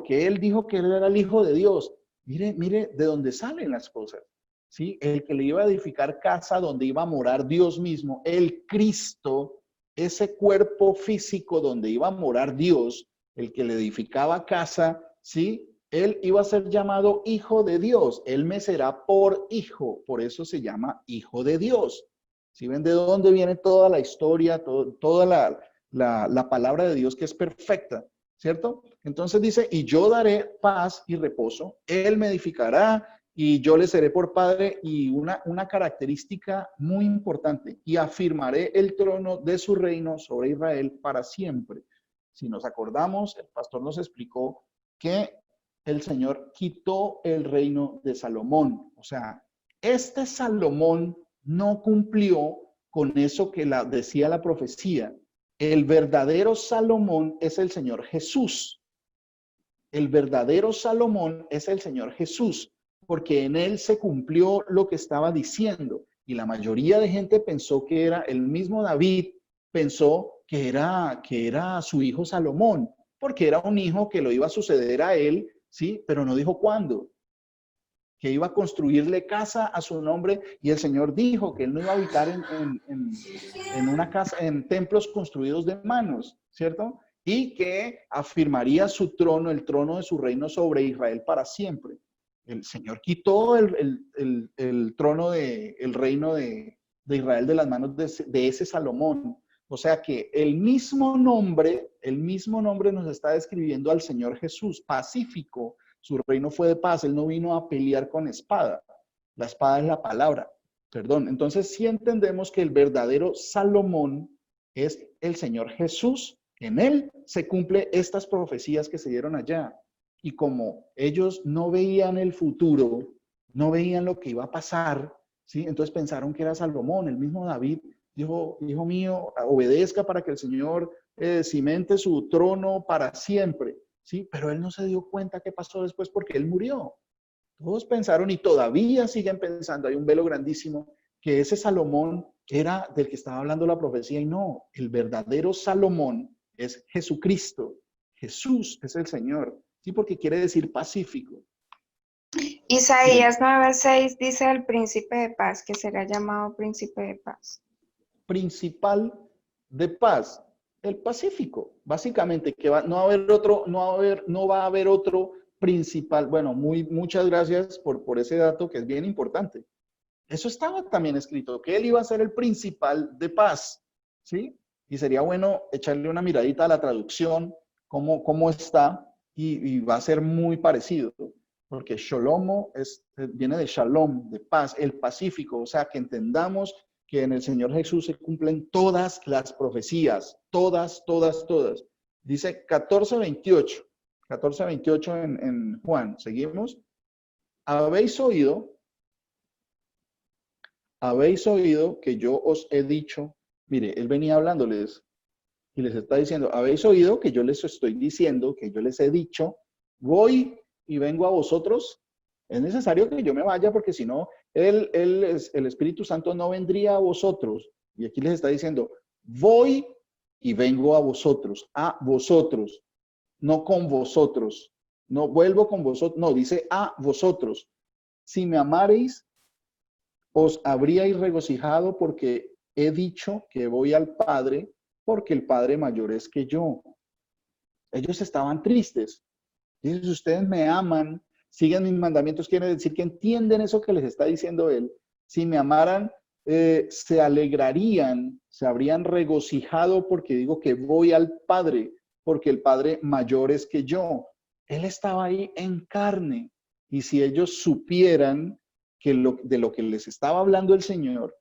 él dijo que él era el hijo de Dios? Mire de dónde salen las cosas. ¿Sí? El que le iba a edificar casa donde iba a morar Dios mismo, el Cristo, ese cuerpo físico donde iba a morar Dios, el que le edificaba casa, ¿sí? Él iba a ser llamado hijo de Dios. Él me será por hijo, por eso se llama hijo de Dios. ¿Sí ven de dónde viene toda la historia, toda la palabra de Dios que es perfecta? ¿Cierto? Entonces dice, y yo daré paz y reposo, él me edificará y yo le seré por padre, y una característica muy importante, y afirmaré el trono de su reino sobre Israel para siempre. Si nos acordamos, el pastor nos explicó que el Señor quitó el reino de Salomón. O sea, este Salomón no cumplió con eso que decía la profecía. El verdadero Salomón es el Señor Jesús. El verdadero Salomón es el Señor Jesús, porque en él se cumplió lo que estaba diciendo. Y la mayoría de gente pensó que era el mismo David, pensó que era su hijo Salomón, porque era un hijo que lo iba a suceder a él, ¿sí? Pero no dijo cuándo. Que iba a construirle casa a su nombre, y el Señor dijo que él no iba a habitar en una casa, en templos construidos de manos, ¿cierto? Y que afirmaría su trono, el trono de su reino sobre Israel para siempre. El Señor quitó el trono el reino de Israel de las manos de ese Salomón. O sea que el mismo nombre nos está describiendo al Señor Jesús, pacífico. Su reino fue de paz, él no vino a pelear con espada. La espada es la palabra, perdón. Entonces sí entendemos que el verdadero Salomón es el Señor Jesús. En él se cumplen estas profecías que se dieron allá. Y como ellos no veían el futuro, no veían lo que iba a pasar, ¿sí? Entonces pensaron que era Salomón. El mismo David dijo, hijo mío, obedezca para que el Señor cimente su trono para siempre. Sí, pero él no se dio cuenta qué pasó después porque él murió. Todos pensaron y todavía siguen pensando, hay un velo grandísimo, que ese Salomón era del que estaba hablando la profecía, y no, el verdadero Salomón es Jesucristo. Jesús es el Señor, sí, porque quiere decir pacífico. Isaías 9:6 dice el príncipe de paz, que será llamado príncipe de paz. Principal de paz. El Pacífico, básicamente, que no va a haber otro principal. Bueno, muchas gracias por ese dato que es bien importante. Eso estaba también escrito, que él iba a ser el principal de paz, ¿sí? Y sería bueno echarle una miradita a la traducción, cómo está, y va a ser muy parecido, porque Sholomo viene de Shalom, de paz, el Pacífico, o sea, que entendamos que en el Señor Jesús se cumplen todas las profecías, todas. Dice 14:28 en Juan. Seguimos. Habéis oído que yo os he dicho, mire, él venía hablándoles y les está diciendo, habéis oído que yo les estoy diciendo, que yo les he dicho, voy y vengo a vosotros. Es necesario que yo me vaya porque si no, el Espíritu Santo no vendría a vosotros. Y aquí les está diciendo, voy y vengo a vosotros, no con vosotros. No vuelvo con vosotros, no, dice a vosotros. Si me amareis, os habríais regocijado porque he dicho que voy al Padre, porque el Padre mayor es que yo. Ellos estaban tristes. Dice, si ustedes me aman, siguen mis mandamientos, quiere decir que entienden eso que les está diciendo él. Si me amaran, se alegrarían, se habrían regocijado porque digo que voy al Padre, porque el Padre mayor es que yo. Él estaba ahí en carne. Y si ellos supieran que de lo que les estaba hablando el Señor,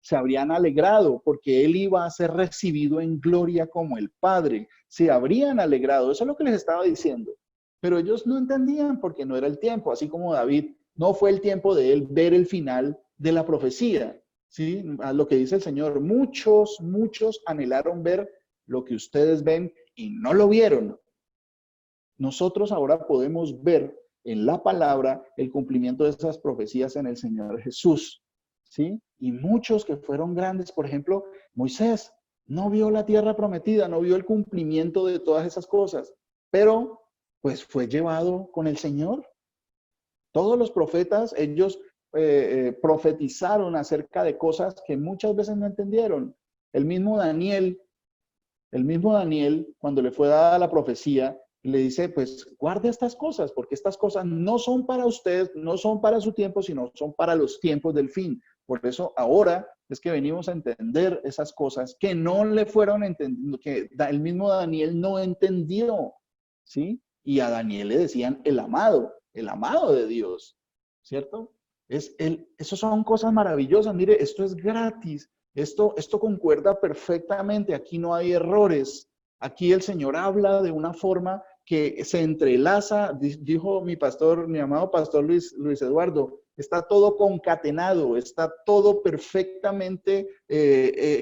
se habrían alegrado porque él iba a ser recibido en gloria como el Padre. Se habrían alegrado. Eso es lo que les estaba diciendo. Pero ellos no entendían porque no era el tiempo, así como David, no fue el tiempo de él ver el final de la profecía. ¿sí? A lo que dice el Señor, muchos anhelaron ver lo que ustedes ven y no lo vieron. Nosotros ahora podemos ver en la palabra el cumplimiento de esas profecías en el Señor Jesús, ¿sí? Y muchos que fueron grandes, por ejemplo, Moisés no vio la tierra prometida, no vio el cumplimiento de todas esas cosas, pero pues fue llevado con el Señor. Todos los profetas, ellos profetizaron acerca de cosas que muchas veces no entendieron. El mismo Daniel, cuando le fue dada la profecía, le dice, pues guarde estas cosas, porque estas cosas no son para usted, no son para su tiempo, sino son para los tiempos del fin. Por eso ahora es que venimos a entender esas cosas que no le fueron entendiendo, que el mismo Daniel no entendió, ¿sí? Y a Daniel le decían el amado de Dios, ¿cierto? Eso son cosas maravillosas. Mire, esto es gratis. Esto concuerda perfectamente. Aquí no hay errores. Aquí el Señor habla de una forma que se entrelaza, dijo mi amado pastor Luis Eduardo, está todo concatenado, está todo perfectamente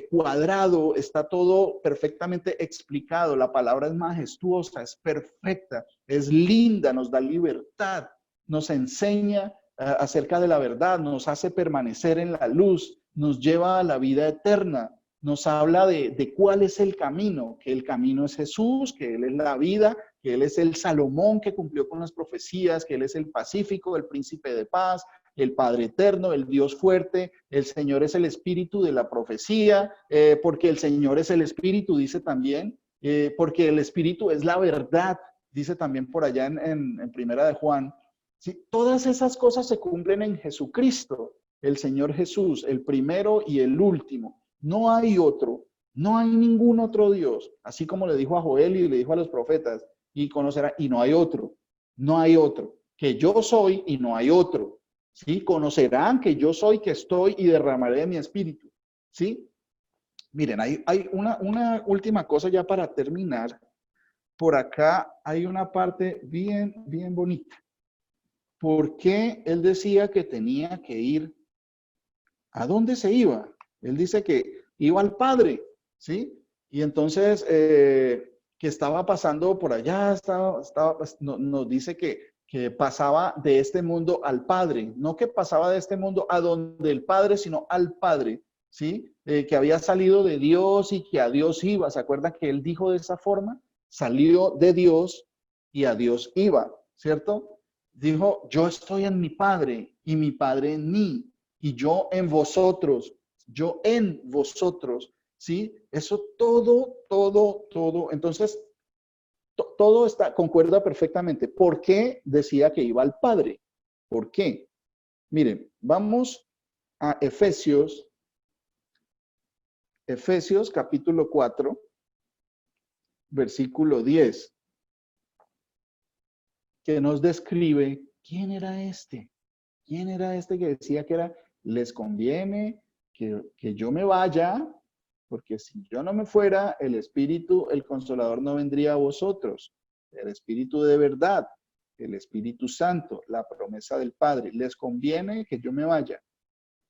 cuadrado, está todo perfectamente explicado. La palabra es majestuosa, es perfecta, es linda, nos da libertad, nos enseña acerca de la verdad, nos hace permanecer en la luz, nos lleva a la vida eterna. Nos habla de cuál es el camino, que el camino es Jesús, que Él es la vida, que Él es el Salomón que cumplió con las profecías, que Él es el Pacífico, el Príncipe de Paz, el Padre Eterno, el Dios fuerte, el Señor es el Espíritu de la profecía, porque el Señor es el Espíritu, dice también, porque el Espíritu es la verdad, dice también por allá en Primera de Juan. ¿Sí? Todas esas cosas se cumplen en Jesucristo, el Señor Jesús, el primero y el último. No hay otro, no hay ningún otro Dios, así como le dijo a Joel y le dijo a los profetas, y conocerá, y no hay otro, que yo soy y no hay otro, ¿sí? Conocerán que yo soy, que estoy y derramaré de mi espíritu, ¿sí? Miren, hay una última cosa ya para terminar. Por acá hay una parte bien bonita. ¿Por qué él decía que tenía que ir? ¿A dónde se iba? Él dice que iba al Padre, ¿sí? Y entonces, que estaba pasando por allá, nos dice que pasaba de este mundo al Padre, no que pasaba de este mundo a donde el Padre, sino al Padre, ¿sí? Que había salido de Dios y que a Dios iba. ¿Se acuerdan que él dijo de esa forma? Salió de Dios y a Dios iba, ¿cierto? Dijo, yo estoy en mi Padre y mi Padre en mí y yo en vosotros. Yo en vosotros, ¿sí? Eso todo. Entonces, todo concuerda perfectamente. ¿Por qué decía que iba al Padre? ¿Por qué? Miren, vamos a Efesios capítulo 4, versículo 10, que nos describe quién era este. ¿Quién era este que decía que era, les conviene que yo me vaya, porque si yo no me fuera, el Espíritu, el Consolador no vendría a vosotros. El Espíritu de verdad, el Espíritu Santo, la promesa del Padre. Les conviene que yo me vaya.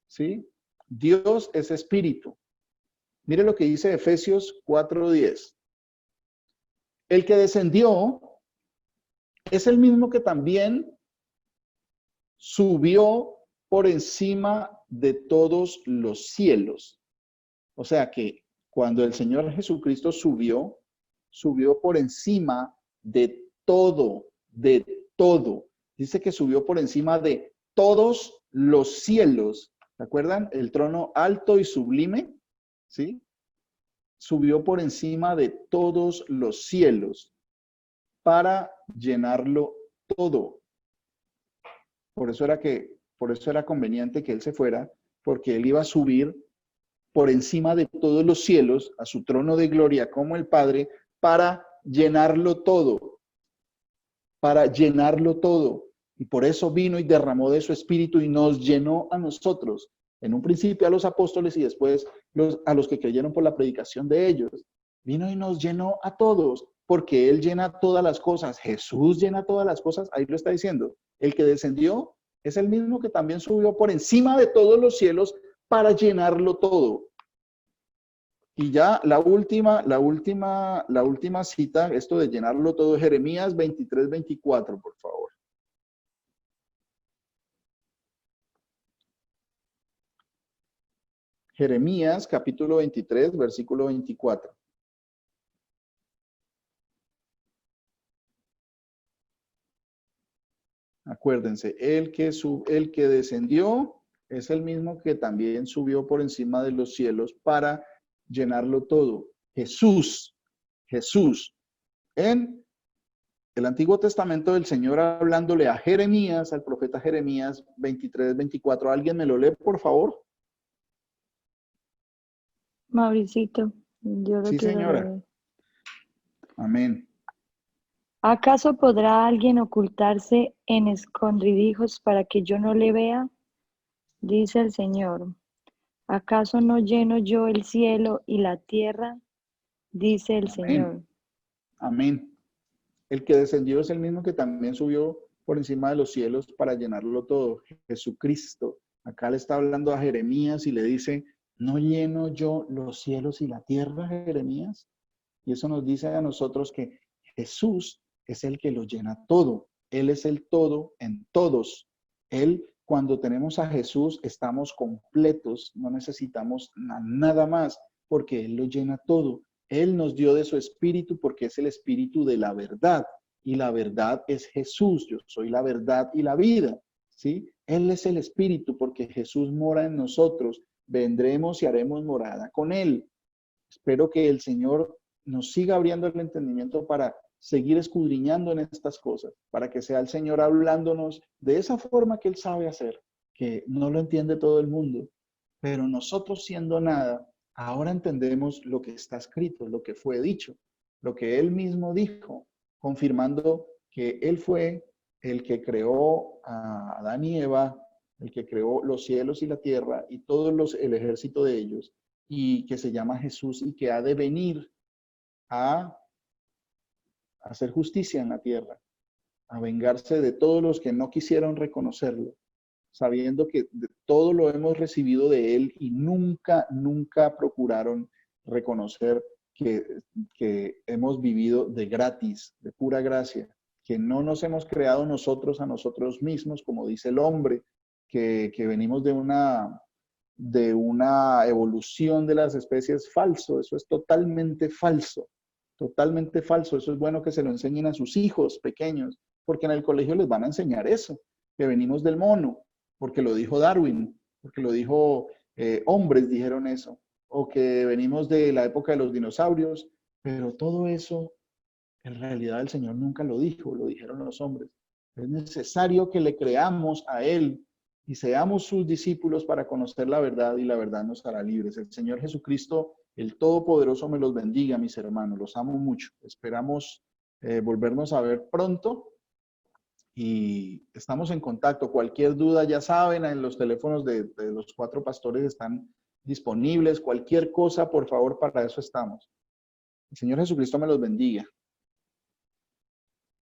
¿Sí? Dios es Espíritu. Mire lo que dice Efesios 4:10. El que descendió es el mismo que también subió por encima de todos los cielos. O sea que cuando el Señor Jesucristo subió por encima de todo, Dice que subió por encima de todos los cielos. ¿Se acuerdan? El trono alto y sublime, ¿sí? Subió por encima de todos los cielos para llenarlo todo. Por eso era conveniente que él se fuera, porque él iba a subir por encima de todos los cielos a su trono de gloria como el Padre para llenarlo todo. Para llenarlo todo. Y por eso vino y derramó de su espíritu y nos llenó a nosotros. En un principio a los apóstoles y después a los que creyeron por la predicación de ellos. Vino y nos llenó a todos, porque Él llena todas las cosas. Jesús llena todas las cosas, ahí lo está diciendo. El que descendió es el mismo que también subió por encima de todos los cielos para llenarlo todo. Y ya la última cita, esto de llenarlo todo, Jeremías 23, 24, por favor. Jeremías capítulo 23, versículo 24. Acuérdense, el que descendió es el mismo que también subió por encima de los cielos para llenarlo todo. Jesús. En el Antiguo Testamento del Señor hablándole a Jeremías, al profeta Jeremías 23, 24. ¿Alguien me lo lee, por favor? Mauricito, yo lo Sí, quiero señora. leer. Amén. ¿Acaso podrá alguien ocultarse en escondrijos para que yo no le vea? Dice el Señor. ¿Acaso no lleno yo el cielo y la tierra? Dice el Señor. Amén. El que descendió es el mismo que también subió por encima de los cielos para llenarlo todo. Jesucristo. Acá le está hablando a Jeremías y le dice, ¿no lleno yo los cielos y la tierra, Jeremías? Y eso nos dice a nosotros que Jesús es el que lo llena todo. Él es el todo en todos. Él, cuando tenemos a Jesús, estamos completos, no necesitamos nada más, porque Él lo llena todo. Él nos dio de su espíritu porque es el espíritu de la verdad. Y la verdad es Jesús. Yo soy la verdad y la vida. ¿Sí? Él es el espíritu porque Jesús mora en nosotros. Vendremos y haremos morada con Él. Espero que el Señor nos siga abriendo el entendimiento para seguir escudriñando en estas cosas, para que sea el Señor hablándonos de esa forma que Él sabe hacer, que no lo entiende todo el mundo, pero nosotros siendo nada, ahora entendemos lo que está escrito, lo que fue dicho, lo que Él mismo dijo, confirmando que Él fue el que creó a Adán y Eva, el que creó los cielos y la tierra y el ejército de ellos, y que se llama Jesús y que ha de venir a hacer justicia en la tierra, a vengarse de todos los que no quisieron reconocerlo, sabiendo que todo lo hemos recibido de Él y nunca procuraron reconocer que hemos vivido de gratis, de pura gracia, que no nos hemos creado nosotros a nosotros mismos, como dice el hombre, que venimos de una evolución de las especies. Falso, eso es totalmente falso. Totalmente falso. Eso es bueno que se lo enseñen a sus hijos pequeños, porque en el colegio les van a enseñar eso, que venimos del mono, porque lo dijo Darwin, porque lo dijo hombres dijeron eso, o que venimos de la época de los dinosaurios, pero todo eso en realidad el Señor nunca lo dijo, lo dijeron los hombres. Es necesario que le creamos a Él y seamos sus discípulos para conocer la verdad y la verdad nos hará libres. El Señor Jesucristo, el Todopoderoso, me los bendiga, mis hermanos. Los amo mucho. Esperamos volvernos a ver pronto y estamos en contacto. Cualquier duda, ya saben, en los teléfonos de los 4 pastores están disponibles. Cualquier cosa, por favor, para eso estamos. El Señor Jesucristo me los bendiga.